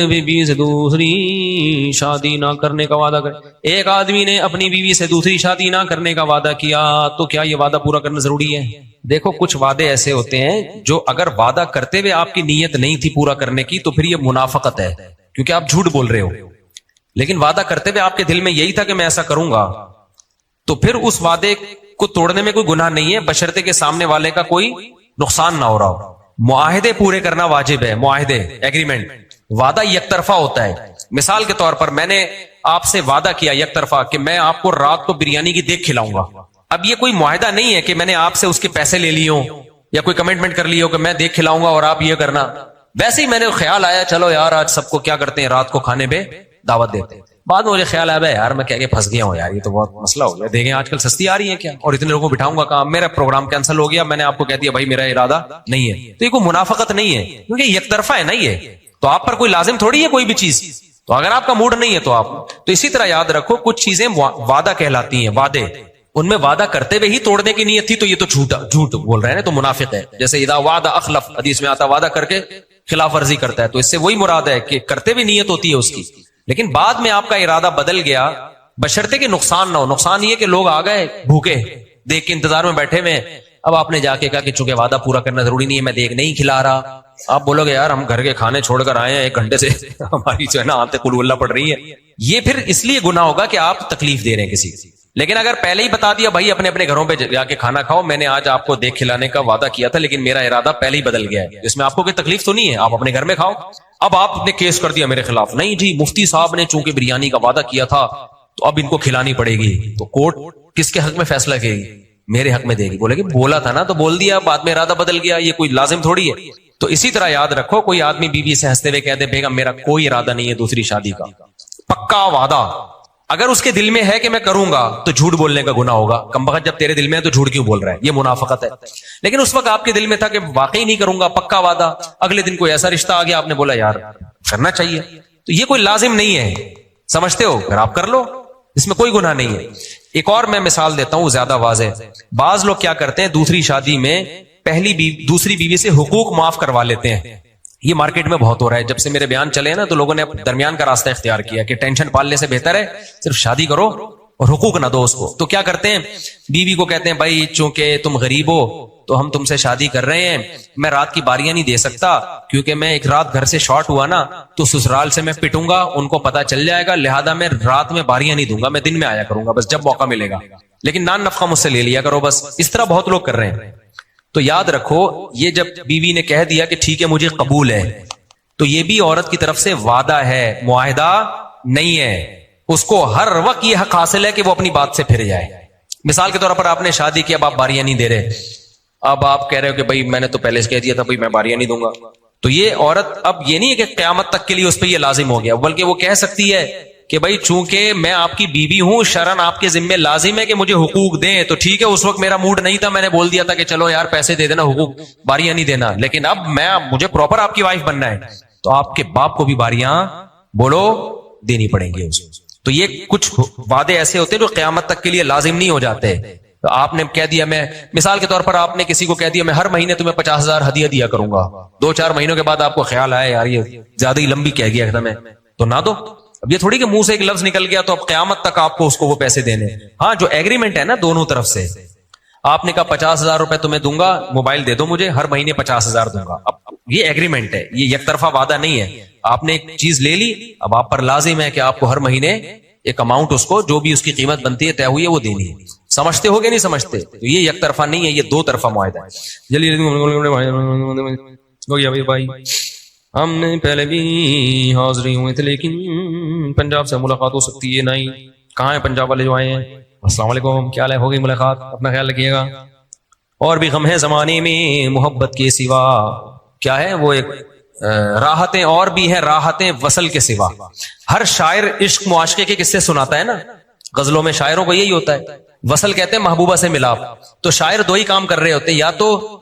بیوی سے دوسری شادی نہ کرنے کا وعدہ کرے. ایک آدمی نے اپنی بیوی سے دوسری شادی نہ کرنے کا وعدہ کیا تو کیا یہ وعدہ پورا کرنا ضروری ہے؟ دیکھو کچھ وعدے ایسے ہوتے ہیں جو اگر وعدہ کرتے ہوئے آپ کی نیت نہیں تھی پورا کرنے کی تو پھر یہ منافقت ہے, کیونکہ آپ جھوٹ بول رہے ہو. لیکن وعدہ کرتے ہوئے آپ کے دل میں یہی تھا کہ میں ایسا کروں گا, تو پھر اس وعدے کو توڑنے میں کوئی گناہ نہیں ہے, بشرطے کے سامنے والے کا کوئی نقصان نہ ہو رہا ہو. معاہدے پورے کرنا واجب ہے. معاہدے ایگریمنٹ, وعدہ یک طرفہ ہوتا ہے. مثال کے طور پر میں نے آپ سے وعدہ کیا یک طرفہ کہ میں آپ کو رات کو بریانی کی دیکھ کھلاؤں گا. اب یہ کوئی معاہدہ نہیں ہے کہ میں نے آپ سے اس کے پیسے لے لیے ہوں یا کوئی کمٹمنٹ کر لی ہو کہ میں دیکھ کھلاؤں گا اور آپ یہ کرنا. ویسے ہی میں نے خیال آیا چلو یار آج سب کو کیا کرتے ہیں رات کو کھانے پہ دعوت دیتے ہیں. بعد میں مجھے خیال آیا یار میں کیا کہ پھنس گیا ہوں یار, یہ تو بہت مسئلہ ہو گیا. دیکھیں آج کل سستی آ رہی ہے کیا, اور اتنے لوگوں کو بٹھاؤں گا کہاں, میرا پروگرام کینسل ہو گیا. میں نے آپ کو کہہ دیا بھائی میرا ارادہ نہیں ہے. تو یہ کوئی منافقت نہیں ہے کیونکہ یک طرفہ ہے نا یہ, تو آپ پر کوئی لازم تھوڑی ہے کوئی بھی چیز. تو اگر آپ کا موڈ نہیں ہے تو آپ تو اسی طرح یاد رکھو کچھ چیزیں وعدہ کہلاتی ہیں. وعدے ان میں وعدہ کرتے ہوئے ہی توڑنے کی نیت تھی تو یہ تو جھوٹ بول رہے ہیں تو منافق ہے. جیسے اذا وعدہ اخلف, حدیث میں آتا وعدہ کر کے خلاف ورزی کرتا ہے, تو اس سے وہی مراد ہے کہ کرتے ہوئے نیت ہوتی ہے اس کی, لیکن بعد میں آپ کا ارادہ بدل گیا بشرطے کہ نقصان نہ ہو. نقصان یہ کہ لوگ آ گئے بھوکے دیکھ کے انتظار میں بیٹھے ہوئے, اب آپ نے جا کے کہا کہ چونکہ وعدہ پورا کرنا ضروری نہیں ہے میں دیکھ نہیں کھلا رہا. آپ بولو گے یار ہم گھر کے کھانے چھوڑ کر آئے ہیں 1 گھنٹے سے ہماری جو ہے نا آتے قل اللہ پڑ رہی ہے. یہ پھر اس لیے گناہ ہوگا کہ آپ تکلیف دے رہے ہیں کسی کو. لیکن اگر پہلے ہی بتا دیا بھائی اپنے اپنے گھروں پہ جا کے کھانا کھاؤ, میں نے آج آپ کو دیکھ کھلانے کا وعدہ کیا تھا لیکن میرا ارادہ پہلے ہی بدل گیا ہے, اس میں آپ کو کوئی تکلیف تو نہیں ہے, آپ اپنے گھر میں کھاؤ. اب آپ نے کیس کر دیا میرے خلاف, نہیں جی مفتی صاحب نے چونکہ بریانی کا وعدہ کیا تھا تو اب ان کو کھلانی پڑے گی, تو کورٹ کس کے حق میں فیصلہ کرے گی؟ میرے حق میں دے گی. بولے کہ بولا تھا نا تو بول دیا, بعد میں ارادہ بدل گیا, یہ کوئی لازم تھوڑی ہے. تو اسی طرح یاد رکھو کوئی آدمی بیوی سے ہنستے ہوئے کہہ دے بیگم میرا کوئی ارادہ نہیں ہے دوسری شادی کا, پکا وعدہ. اگر اس کے دل میں ہے کہ میں کروں گا تو جھوٹ بولنے کا گناہ ہوگا. کم بخت جب تیرے دل میں ہے تو جھوٹ کیوں بول رہا ہے, یہ منافقت ہے. لیکن اس وقت آپ کے دل میں تھا کہ واقعی نہیں کروں گا, پکا وعدہ, اگلے دن کوئی ایسا رشتہ آ گیا آپ نے بولا یار کرنا چاہیے, تو یہ کوئی لازم نہیں ہے. سمجھتے ہو؟ پھر آپ کر لو, اس میں کوئی گناہ نہیں ہے. ایک اور میں مثال دیتا ہوں زیادہ واضح. بعض لوگ کیا کرتے ہیں دوسری شادی میں دوسری بیوی سے حقوق معاف کروا لیتے ہیں. یہ مارکیٹ میں بہت ہو رہا ہے. جب سے میرے بیان چلے نا تو لوگوں نے درمیان کا راستہ اختیار کیا کہ ٹینشن پالنے سے بہتر ہے صرف شادی کرو اور حقوق نہ دو اس کو. تو کیا کرتے ہیں بیوی کو کہتے ہیں بھائی چونکہ تم غریب ہو تو ہم تم سے شادی کر رہے ہیں, میں رات کی باریاں نہیں دے سکتا کیونکہ میں ایک رات گھر سے شارٹ ہوا نا تو سسرال سے میں پٹوں گا, ان کو پتا چل جائے گا, لہذا میں رات میں باریاں نہیں دوں گا, میں دن میں آیا کروں گا بس جب موقع ملے گا, لیکن نان نفقہ مجھ سے لے لیا کرو بس. اس طرح بہت لوگ کر رہے ہیں. تو یاد رکھو یہ جب بیوی نے کہہ دیا کہ ٹھیک ہے مجھے قبول ہے, تو یہ بھی عورت کی طرف سے وعدہ ہے, معاہدہ نہیں ہے. اس کو ہر وقت یہ حق حاصل ہے کہ وہ اپنی بات سے پھر جائے. مثال کے طور پر آپ نے شادی کی, اب آپ باریاں نہیں دے رہے, اب آپ کہہ رہے ہو کہ بھائی میں نے تو پہلے سے کہہ دیا تھا بھائی میں باریاں نہیں دوں گا. تو یہ عورت اب یہ نہیں ہے کہ قیامت تک کے لیے اس پہ یہ لازم ہو گیا, بلکہ وہ کہہ سکتی ہے کہ بھائی چونکہ میں آپ کی بیوی ہوں شرعاً آپ کے ذمہ لازم ہے کہ مجھے حقوق دیں. تو ٹھیک ہے اس وقت میرا موڈ نہیں تھا, میں نے بول دیا تھا کہ چلو یار پیسے دے دینا, حقوق باریاں نہیں دینا, لیکن اب مجھے پراپر آپ کی وائف بننا ہے تو آپ کے باپ کو بھی باریاں بولو دینی پڑیں گی اس کو. تو یہ کچھ وعدے ایسے ہوتے ہیں جو قیامت تک کے لیے لازم نہیں ہو جاتے. تو آپ نے کہہ دیا, میں مثال کے طور پر آپ نے کسی کو کہہ دیا میں ہر مہینے تمہیں 50,000 ہدیہ دیا کروں گا, 2-4 مہینوں کے بعد آپ کو خیال آیا یار یہ زیادہ ہی لمبی کہہ گیا تمہیں, تو نہ دو. اب یہ تھوڑی کہ منہ سے ایک لفظ نکل گیا تو اب قیامت تک آپ کو اس کو وہ پیسے دینے. ہاں جو ایگریمنٹ ہے نا دونوں طرف سے, آپ نے کہا 50,000 روپے تمہیں دوں گا, موبائل دے دو مجھے, ہر مہینے 50,000 دوں گا. اب یہ ایگریمنٹ ہے, یہ یک طرفہ وعدہ نہیں ہے. آپ نے ایک چیز لے لی, اب آپ پر لازم ہے کہ آپ کو ہر مہینے ایک اماؤنٹ اس کو جو بھی اس کی قیمت بنتی ہے طے ہوئی ہے وہ دینی ہے. سمجھتے ہو گے نہیں سمجھتے؟ تو یہ یک طرفہ نہیں ہے, یہ 2 طرفہ معاہدہ ہے. جلدی بھائی ہم نے پہلے بھی حاضری ہوئے تھے لیکن پنجاب سے ملاقات ہو سکتی ہے نہیں. کہاں ہیں پنجاب والے جو آئے ہیں؟ السلام علیکم، کیا حال ہے؟ ہوگی ملاقات، اپنا خیال رکھیے گا. اور بھی غم ہے زمانے میں محبت کے سوا. کیا ہے وہ؟ ایک راحتیں اور بھی ہیں، راحتیں وصل کے سوا. ہر شاعر عشق معاشقے کے قصے سناتا ہے نا، غزلوں میں شاعروں کو یہی ہوتا ہے. وصل کہتے ہیں محبوبہ سے ملاپ. تو شاعر دو ہی کام کر رہے ہوتے ہیں، یا تو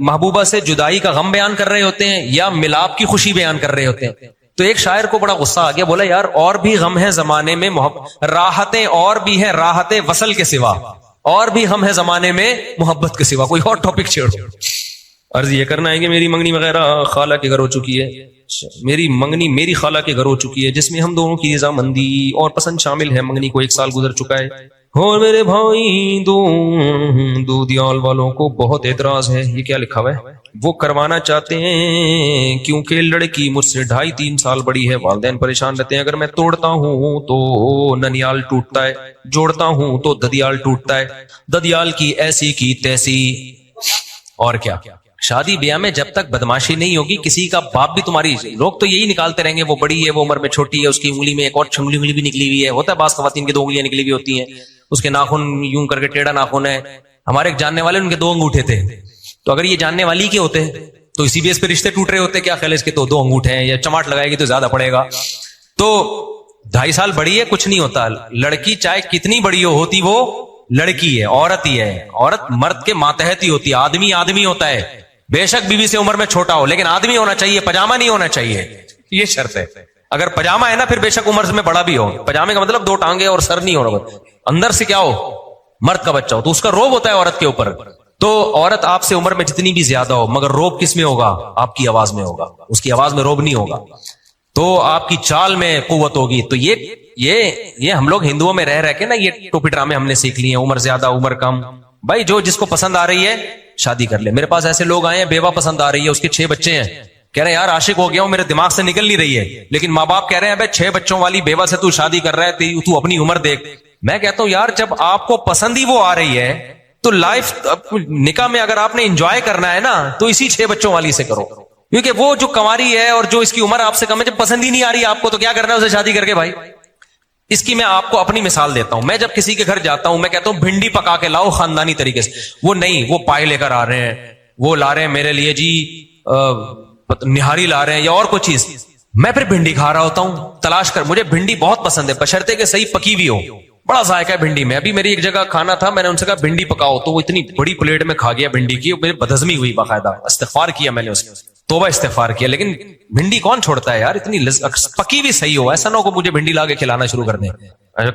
محبوبہ سے جدائی کا غم بیان کر رہے ہوتے ہیں یا ملاپ کی خوشی بیان کر رہے ہوتے ہیں. تو ایک شاعر کو بڑا غصہ آ گیا، بولا یار اور بھی غم ہے زمانے میں راحتیں اور بھی ہیں، راحتیں وصل کے سوا. اور بھی غم ہے زمانے میں محبت کے سوا. کوئی اور ٹاپک چھیڑو. عرض یہ کرنا ہے کہ میری منگنی وغیرہ خالہ کے گھر ہو چکی ہے. میری منگنی میری خالہ کے گھر ہو چکی ہے جس میں ہم دونوں کی رضامندی اور پسند شامل ہے. منگنی کو 1 سال گزر چکا ہے اور میرے بھائی دودیال والوں کو بہت اعتراض ہے. یہ کیا لکھا ہوا ہے؟ وہ کروانا چاہتے ہیں کیونکہ لڑکی مجھ سے 2.5-3 سال بڑی ہے. والدین پریشان رہتے ہیں، اگر میں توڑتا ہوں تو ننیال ٹوٹتا ہے، جوڑتا ہوں تو ددیال ٹوٹتا ہے، ددیال کی ایسی کی تیسی. اور کیا شادی بیاہ میں جب تک بدماشی نہیں ہوگی، کسی کا باپ بھی تمہاری، لوگ تو یہی نکالتے رہیں گے وہ بڑی ہے، وہ عمر میں چھوٹی ہے، اس کی انگلی میں ایک اور انگلی بھی نکلی ہوئی ہے. ہوتا ہے بعض خواتین کی 2 انگلیاں نکلی ہوئی ہوتی ہیں، اس کے ناخن یوں کر کے ٹیڑھا ناخن ہے. ہمارے ایک جاننے والے ان کے 2 انگوٹھے تھے. تو اگر یہ جاننے والی کے ہوتے تو اسی بیس پہ رشتے ٹوٹ رہے ہوتے. کیا خیال ہے اس کے تو 2 انگوٹھے ہیں، یا چماٹ لگائے گی تو زیادہ پڑے گا. تو 2.5 سال بڑی ہے کچھ نہیں ہوتا. لڑکی چاہے کتنی بڑی ہوتی وہ لڑکی ہے، عورت ہی ہے. عورت مرد کے ماتحت ہی ہوتی ہے. آدمی آدمی ہوتا ہے، بے شک بیوی سے عمر میں چھوٹا ہو لیکن آدمی ہونا چاہیے، پجامہ نہیں ہونا چاہیے. یہ شرط ہے. اگر پجامہ ہے نا پھر بے شک عمر میں بڑا بھی ہو. پجامے کا مطلب 2 ٹانگیں اور سر نہیں ہونا، اندر سے کیا ہو، مرد کا بچہ ہو. تو اس کا روب ہوتا ہے عورت کے اوپر. تو عورت آپ سے عمر میں جتنی بھی زیادہ ہو، مگر روب کس میں ہوگا؟ آپ کی آواز میں ہوگا. اس کی آواز میں روب نہیں ہوگا. تو آپ کی چال میں قوت ہوگی. تو یہ ہم لوگ ہندوؤں میں رہ کے نا یہ ٹوپی ڈرامے ہم نے سیکھ لیے ہیں. عمر زیادہ عمر کم، بھائی جو جس کو پسند آ رہی ہے شادی کر لے. میرے پاس ایسے لوگ آئے ہیں، بیوہ پسند آ رہی ہے، اس کے 6 بچے ہیں، کہہ رہے ہیں یار عاشق ہو گیا ہوں، میرے دماغ سے نکل نہیں رہی ہے. لیکن ماں باپ کہہ رہے ہیں 6 بچوں والی بیوہ سے تو شادی کر رہا ہے، تو اپنی عمر دیکھ. میں کہتا ہوں یار جب آپ کو پسند ہی وہ آ رہی ہے تو لائف نکاح میں اگر آپ نے انجوائے کرنا ہے نا تو اسی 6 بچوں والی سے کرو. کیونکہ وہ جو کنواری ہے اور جو اس کی عمر آپ سے کم ہے، جب پسند ہی نہیں آ رہی آپ کو تو کیا کرنا ہے اسے شادی کر کے. بھائی اس کی میں آپ کو اپنی مثال دیتا ہوں. میں جب کسی کے گھر جاتا ہوں میں کہتا ہوں بھنڈی پکا کے لاؤ خاندانی طریقے سے. وہ نہیں، وہ پائے لے کر آ رہے ہیں، وہ لا رہے ہیں میرے لیے جی نہاری لا رہے ہیں یا اور کوئی چیز. میں پھر بھنڈی کھا رہا ہوتا ہوں تلاش کر. مجھے بھنڈی بہت پسند ہے بشرطے کہ صحیح پکی بھی ہو. بڑا ذائقہ ہے بھنڈی میں. ابھی میری ایک جگہ کھانا تھا، میں نے ان سے کہا بھنڈی پکاؤ، تو وہ اتنی بڑی پلیٹ میں کھا گیا بھنڈی کی، میرے بدہضمی ہوئی. باقاعدہ استغفار کیا میں نے، اس توبہ استغفار کیا. لیکن بھنڈی کون چھوڑتا ہے یار، اتنی پکی بھی صحیح ہو. ایسا نہ ہو کہ مجھے بھنڈی لا کے کھلانا شروع کر دیں.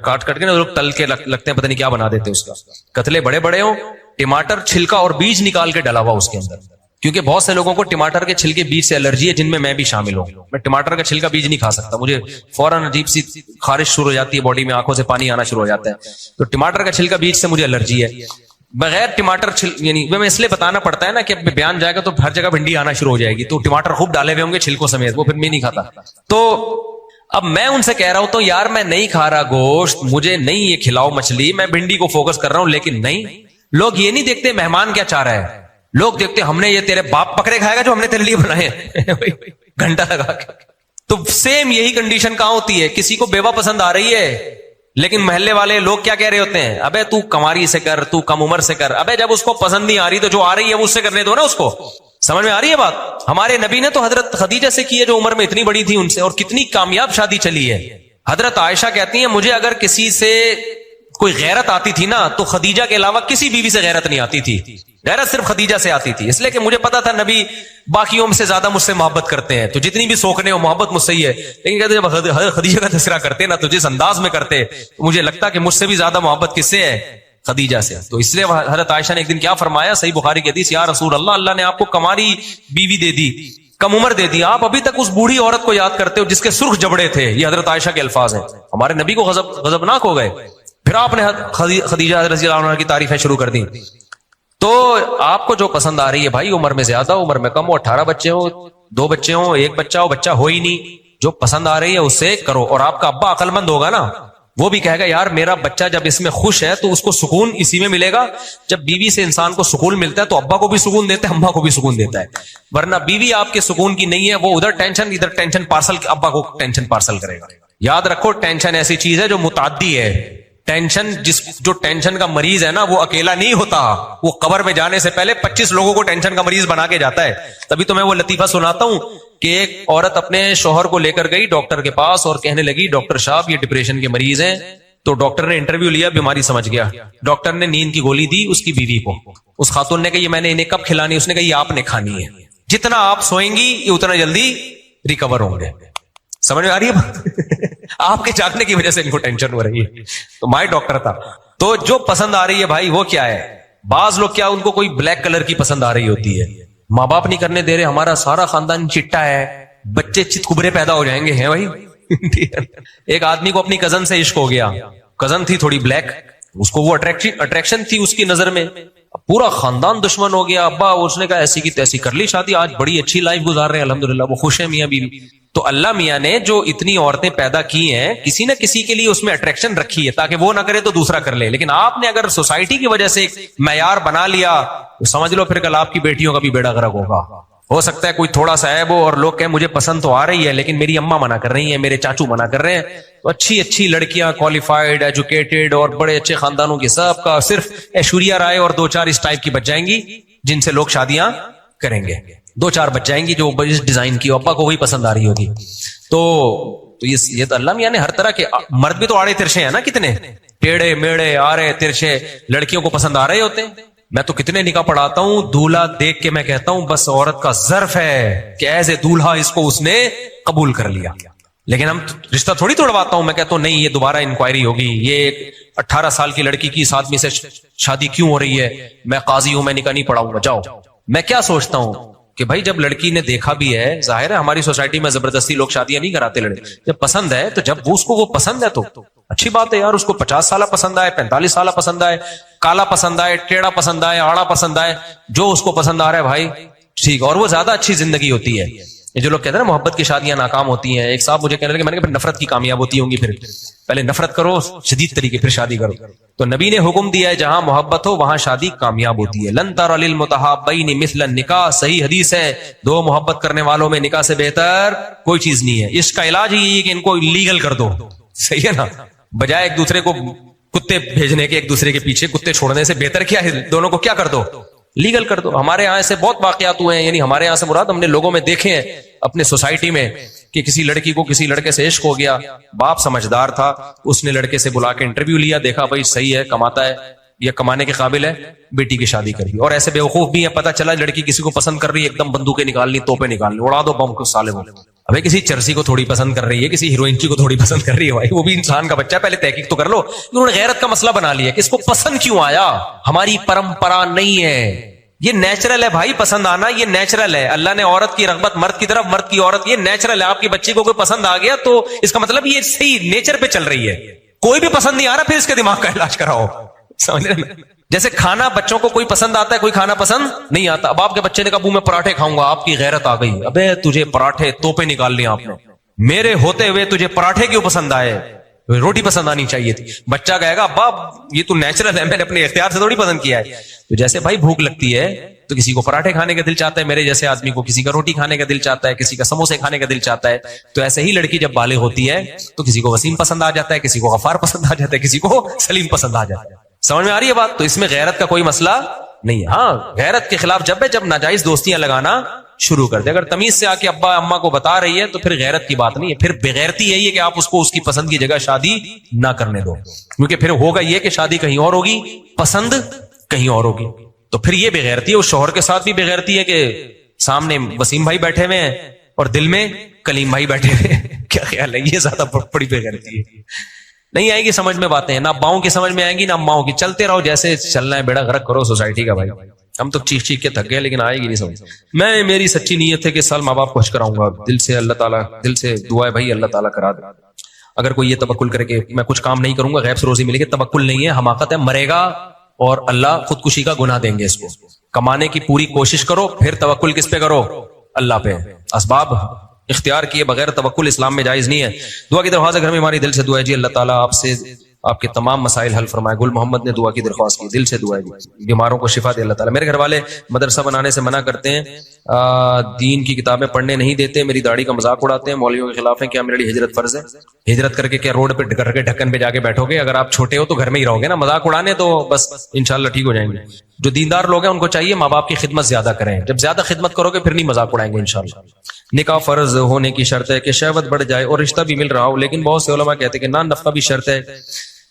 کاٹ کے نا لوگ تل کے لگتے ہیں پتہ نہیں کیا بنا دیتے. اس کا کتلے بڑے بڑے ہوں، ٹماٹر چھلکا اور بیج نکال کے ڈلا ہوا اس کے اندر. کیونکہ بہت سے لوگوں کو ٹماٹر کے چھلکے بیج سے الرجی ہے، جن میں میں بھی شامل ہوں. میں ٹماٹر کا چھلکا بیج نہیں کھا سکتا، مجھے فوراً عجیب سی خارش شروع ہو جاتی ہے باڈی میں، آنکھوں سے پانی آنا شروع ہو جاتا ہے. تو ٹماٹر کا چھلکا بیج سے مجھے الرجی ہے. بغیر ٹماٹر یعنی میں اس لیے بتانا پڑتا ہے نا کہ بیان جائے گا تو ہر جگہ بھنڈی آنا شروع ہو جائے گی. تو ٹماٹر خوب ڈالے ہوئے ہوں گے چھلکوں سمیت، وہ پھر میں نہیں کھاتا. تو اب میں ان سے کہہ رہا ہوں تو یار میں نہیں کھا رہا گوشت، مجھے نہیں یہ کھلاؤ مچھلی، میں بھنڈی کو فوکس کر رہا ہوں. لیکن نہیں، لوگ یہ نہیں دیکھتے مہمان کیا چاہ رہا ہے، لوگ دیکھتے ہم نے یہ تیرے باپ بکرے کھائے گا جو ہم نے تیرے لیے بنائے گھنٹہ لگا کے. تو سیم یہی کنڈیشن کہاں ہوتی ہے، کسی کو بیوہ پسند آ رہی ہے لیکن محلے والے لوگ کیا کہہ رہے ہوتے ہیں، ابے تو کماری سے کر، تو کم عمر سے کر. ابے جب اس کو پسند نہیں آ رہی تو جو آ رہی ہے وہ اس سے کرنے دو نا اس کو. سمجھ میں آ رہی ہے بات؟ ہمارے نبی نے تو حضرت خدیجہ سے کی ہے جو عمر میں اتنی بڑی تھی ان سے، اور کتنی کامیاب شادی چلی ہے. حضرت عائشہ کہتی ہیں مجھے اگر کسی سے کوئی غیرت آتی تھی نا تو خدیجہ کے علاوہ کسی بیوی سے غیرت نہیں آتی تھی. غیرت صرف خدیجہ سے آتی تھی، اس لیے کہ مجھے پتا تھا نبی باقیوں سے زیادہ مجھ سے محبت کرتے ہیں، تو جتنی بھی سوکھنے ہو محبت مجھ سے ہی ہے. لیکن کہتے جب حضرت خدیجہ کا تذکرہ کرتے نا تو جس انداز میں کرتے تو مجھے لگتا کہ مجھ سے بھی زیادہ محبت کس سے ہے، خدیجہ سے. تو اس لیے حضرت عائشہ نے ایک دن کیا فرمایا، صحیح بخاری کی حدیث، یا رسول اللہ، اللہ نے آپ کو کماری بیوی دے دی، کم عمر دے دی، آپ ابھی تک اس بوڑھی عورت کو یاد کرتے ہو جس کے سرخ جبڑے تھے. یہ حضرت عائشہ کے الفاظ ہیں. ہمارے نبی کو غضبناک ہو گئے. پھر آپ نے خدیجہ رضی اللہ عنہ کی تعریفیں شروع کر دی. تو آپ کو جو پسند آ رہی ہے بھائی، عمر میں زیادہ عمر میں کم ہو، 18 بچے ہو، 2 بچے ہوں، 1 بچہ ہو، بچہ ہو ہی نہیں، جو پسند آ رہی ہے اس سے کرو. اور آپ کا ابا عقل مند ہوگا نا، وہ بھی کہے گا یار میرا بچہ جب اس میں خوش ہے تو اس کو سکون اسی میں ملے گا. جب بیوی سے انسان کو سکون ملتا ہے تو ابا کو بھی سکون دیتا ہے, اماں کو بھی سکون دیتا ہے. ورنہ بیوی آپ کے سکون کی نہیں ہے, وہ ادھر ٹینشن پارسل, ابا کو ٹینشن پارسل کرے گا. یاد رکھو ٹینشن ایسی چیز ہے جو متعدی ہے. ٹینشن جو ٹینشن کا مریض ہے نا وہ اکیلا نہیں ہوتا, وہ قبر میں جانے سے پہلے 25 لوگوں کو ٹینشن کا مریض بنا کے جاتا ہے. تبھی تو میں وہ لطیفہ سناتا ہوں کہ ایک عورت اپنے شوہر کو لے کر گئی ڈاکٹر کے پاس اور کہنے لگی ڈاکٹر صاحب یہ ڈپریشن کے مریض ہیں. تو ڈاکٹر نے انٹرویو لیا, بیماری سمجھ گیا. ڈاکٹر نے نیند کی گولی دی اس کی بیوی کو. اس خاتون نے کہا یہ میں نے انہیں کب کھلانی؟ اس نے کہا یہ آپ نے کھانی ہے. جتنا آپ سوئیں گی یہ اتنا جلدی ریکور ہوں گے. سمجھ میں آ رہی ہے بات؟ آپ کے جاگنے کی وجہ سے ان کو ٹینشن ہو رہی ہے. تو مائی ڈاکٹر تھا. تو جو پسند آ رہی ہے بھائی وہ کیا ہے؟ بعض لوگ کیا ان کو کوئی بلیک کلر کی پسند آ رہی ہوتی ہے, ماں باپ نہیں کرنے دے رہے, ہمارا سارا خاندان چٹا ہے, بچے چت کبرے پیدا ہو جائیں گے. ہیں بھائی ایک آدمی کو اپنی کزن سے عشق ہو گیا. کزن تھی تھوڑی بلیک, اس کو وہ اٹریکشن تھی اس کی نظر میں. پورا خاندان دشمن ہو گیا. ابا اس نے کہا ایسی کی تیسی کر لی شادی, آج بڑی اچھی لائف گزار رہے ہیں الحمدللہ, وہ خوش ہیں میاں بیوی. تو اللہ میاں نے جو اتنی عورتیں پیدا کی ہیں کسی نہ کسی کے لیے اس میں اٹریکشن رکھی ہے تاکہ وہ نہ کرے تو دوسرا کر لے. لیکن آپ نے اگر سوسائٹی کی وجہ سے ایک معیار بنا لیا تو سمجھ لو پھر کل آپ کی بیٹیوں کا بھی بیڑا غرق ہوگا. ہو سکتا ہے کوئی تھوڑا سا عیب ہو اور لوگ کہیں مجھے پسند تو آ رہی ہے لیکن میری اماں منع کر رہی ہیں, میرے چاچو منع کر رہے ہیں. تو اچھی لڑکیاں کوالیفائڈ ایجوکیٹڈ اور بڑے اچھے خاندانوں کی, سب کا صرف ایشوریا رائے اور 2-4 اس ٹائپ کی بچ جائیں گی جن سے لوگ شادیاں کریں گے. 2-4 بچ جائیں گی جو اس ڈیزائن کی, ابا کو وہی پسند آ رہی ہوگی. تو یہ تو اللہ میاں نے ہر طرح کے, مرد بھی تو آڑے ترشے ہیں نا, کتنے ٹیڑے میڑے آڑے ترشے لڑکیوں کو پسند آ رہے ہوتے ہیں. میں تو کتنے نکاح پڑھاتا ہوں, دولہا دیکھ کے میں کہتا ہوں بس عورت کا ظرف ہے کہ ایز اے دولہا اس کو اس نے قبول کر لیا. لیکن ہم رشتہ تھوڑی توڑواتا ہوں, میں کہتا ہوں نہیں یہ دوبارہ انکوائری ہوگی, یہ 18 سال کی لڑکی کی اس آدمی سے شادی کیوں ہو رہی ہے, میں قاضی ہوں, میں نکاح نہیں پڑھاؤں گا, جاؤ. میں کیا سوچتا ہوں کہ بھائی جب لڑکی نے دیکھا بھی ہے, ظاہر ہے ہماری سوسائٹی میں زبردستی لوگ شادیاں نہیں کراتے لڑکے, جب پسند ہے تو جب اس کو وہ پسند ہے تو اچھی بات ہے یار. اس کو 50 سالہ پسند آئے, 45 سالہ پسند آئے, کالا پسند آئے, ٹیڑھا پسند آئے, آڑا پسند آئے, جو اس کو پسند آ رہا ہے بھائی ٹھیک. اور وہ زیادہ اچھی زندگی ہوتی ہے. یہ جو لوگ کہتے ہیں نا محبت کی شادیاں ناکام ہوتی ہیں, ایک صاحب مجھے کہنے لگے, میں نے کہا نفرت کی کامیاب ہوتی ہوں گی, پھر پہلے نفرت کرو شدید طریقے پھر شادی کرو. تو نبی نے حکم دیا ہے جہاں محبت ہو وہاں شادی کامیاب ہوتی ہے. لن تر للمتحابین مثل النکاح, صحیح حدیث ہے, 2 محبت کرنے والوں میں نکاح سے بہتر کوئی چیز نہیں ہے. اس کا علاج ہی ہے کہ ان کو لیگل کر دو, صحیح ہے نا, بجائے ایک دوسرے کو کتے بھیجنے کے, ایک دوسرے کے پیچھے کتے چھوڑنے سے بہتر کیا ہے, دونوں کو کیا کر دو, لیگل کر دو. ہمارے یہاں سے بہت واقعات ہوئے ہیں, یعنی ہمارے یہاں سے مراد ہم نے لوگوں میں دیکھے ہیں اپنے سوسائٹی میں کہ کسی لڑکی کو کسی لڑکے سے عشق ہو گیا, باپ سمجھدار تھا, اس نے لڑکے سے بلا کے انٹرویو لیا, دیکھا بھائی صحیح ہے, کماتا ہے, یہ کمانے کے قابل ہے, بیٹی کی شادی کر دی. اور ایسے بیوقوف بھی ہیں, پتہ چلا لڑکی کسی کو پسند کر رہی ہے, ایک دم بندوقیں نکالنی, توپیں نکالنی, اڑا دو بم کو سالے بولے. ابھی کسی چرسی کو تھوڑی پسند کر رہی ہے, کسی ہیروئن کو تھوڑی پسند کر رہی ہے, بھائی وہ بھی انسان کا بچہ ہے, پہلے تحقیق تو کر لو. انہوں نے غیرت کا مسئلہ بنا لیا کہ اس کو پسند کیوں آیا, ہماری پرمپرا نہیں ہے, یہ نیچرل ہے بھائی, پسند آنا یہ نیچرل ہے. اللہ نے عورت کی رغبت مرد کی طرف, مرد کی عورت, یہ نیچرل ہے. آپ کی بچی کو کوئی پسند آ گیا تو اس کا مطلب یہ صحیح نیچر پہ چل رہی ہے. کوئی بھی پسند نہیں آ رہا پھر اس کے دماغ کا علاج کراؤ, سمجھ رہے ہیں. جیسے کھانا بچوں کو کوئی پسند آتا ہے, کوئی کھانا پسند نہیں آتا. اب آپ کے بچے نے کہا ابو میں پراٹھے کھاؤں گا, آپ کی غیرت آ گئی, ابے تجھے پراٹھے توپے نکال لیا آپ نے, میرے ہوتے ہوئے تجھے پراٹھے کیوں پسند آئے, روٹی پسند آنی چاہیے تھی. بچہ کہے گا ابا یہ تو نیچرل ہے, میں نے اپنے اختیار سے تھوڑی پسند کیا ہے. تو جیسے بھائی بھوک لگتی ہے تو کسی کو پراٹھے کھانے کا دل چاہتا ہے, میرے جیسے آدمی کو کسی کا روٹی کھانے کا دل چاہتا ہے, کسی کا سموسے کھانے کا دل چاہتا ہے. تو ایسے ہی لڑکی جب بالغ ہوتی ہے تو کسی کو وسیم پسند آ جاتا ہے, کسی کو غفار پسند آ جاتا ہے, کسی کو سلیم پسند آ جاتا ہے. سمجھ میں آ رہی ہے بات؟ تو اس میں غیرت کا کوئی مسئلہ نہیں ہے. ہاں غیرت کے خلاف جب ہے جب ناجائز دوستیاں لگانا شروع کر دے. اگر تمیز سے آ کے ابا اما کو بتا رہی ہے تو پھر غیرت کی بات نہیں ہے, پھر بغیرتی یہی ہے کہ آپ اس کو اس کی پسند کی جگہ شادی نہ کرنے دو, کیونکہ پھر ہوگا یہ کہ شادی کہیں اور ہوگی, پسند کہیں اور ہوگی. تو پھر یہ بغیرتی ہے. اس شوہر کے ساتھ بھی بغیرتی ہے کہ سامنے وسیم بھائی بیٹھے ہوئے ہیں اور دل میں کلیم بھائی بیٹھے ہوئے ہیں. کیا خیال ہے, یہ زیادہ بڑی بغیرتی ہے. نہیں آئے گی سمجھ میں باتیں, نہ اباؤں کی سمجھ میں آئیں گی نہ اماؤں کی. چلتے رہو جیسے چلنا ہے, بیڑا غرق کرو سوسائٹی کا. بھائی ہم تو چیخ چیخ کے تھک گئے لیکن آئے گی نہیں سمجھ. میں میری سچی نیت ہے کہ سال ماں باپ کو خوش کراؤں گا دل سے. اللہ تعالیٰ دل سے دعا ہے بھائی, اللہ تعالیٰ کرا دے. اگر کوئی یہ توکل کرے کہ میں کچھ کام نہیں کروں گا غیب سے روزی ملے گی, توکل نہیں ہے, حماقت ہے. مرے گا اور اللہ خودکشی کا گناہ دیں گے اس کو. کمانے کی پوری کوشش کرو, پھر توکل کس پہ کرو, اللہ پہ. اسباب اختیار کیے بغیر توکل اسلام میں جائز نہیں ہے. دعا کی درخواست ہے گھر میں ہماری دل سے دعا ہے جی اللہ تعالیٰ آپ سے آپ کے تمام مسائل حل فرمائے. گل محمد نے دعا کی درخواست کی, دل سے دعا ہے جی, بیماروں کو شفا دے اللہ تعالیٰ. میرے گھر والے مدرسہ بنانے سے منع کرتے ہیں, دین کی کتابیں پڑھنے نہیں دیتے, میری داڑھی کا مذاق اڑاتے ہیں, مولویوں کے خلاف ہیں, کیا میرے لیے ہجرت فرض ہے؟ ہجرت کر کے کیا روڈ پہ کر کے ڈھکن پہ جا کے بیٹھو گے؟ اگر آپ چھوٹے ہو تو گھر میں ہی رہو گے نا, مذاق اڑانے تو بس انشاءاللہ ٹھیک ہو جائیں گے. جو دیندار لوگ ہیں ان کو چاہیے ماں باپ کی خدمت زیادہ کریں, جب زیادہ خدمت کرو گے پھر نہیں مذاق اڑائیں گے انشاءاللہ. نکاح فرض ہونے کی شرط ہے کہ شہوت بڑھ جائے اور رشتہ بھی مل رہا ہو, لیکن بہت سے علماء کہتے ہیں کہ نان نفقہ بھی شرط ہے.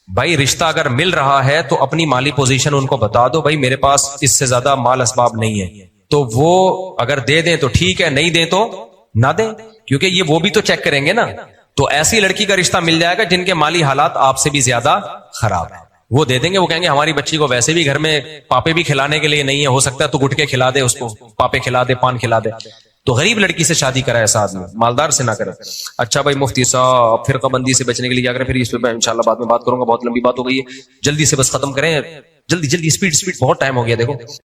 بھائی رشتہ اگر مل رہا ہے تو اپنی مالی پوزیشن ان کو بتا دو, بھائی میرے پاس اس سے زیادہ مال اسباب نہیں ہے, تو وہ اگر دے دیں تو ٹھیک ہے, نہیں دیں تو نہ دیں, کیونکہ یہ وہ بھی تو چیک کریں گے نا. تو ایسی لڑکی کا رشتہ مل جائے گا جن کے مالی حالات آپ سے بھی زیادہ خراب ہیں, وہ دے دیں گے. وہ کہیں گے ہماری بچی کو ویسے بھی گھر میں پاپے بھی کھلانے کے لیے نہیں ہے, ہو سکتا ہے تو گٹکے کھلا دے اس کو, پاپے کھلا دے, پان کھلا دے. تو غریب لڑکی سے شادی کرے ایسا آدمی, مالدار سے نہ کرے. اچھا بھائی مفتی صاحب فرقہ بندی سے بچنے کے لیے کیا کریں؟ پھر اس پہ میں انشاءاللہ بعد میں بات کروں گا, بہت لمبی بات ہو گئی ہے, جلدی سے بس ختم کریں, جلدی جلدی, اسپیڈ بہت ٹائم ہو گیا دیکھو.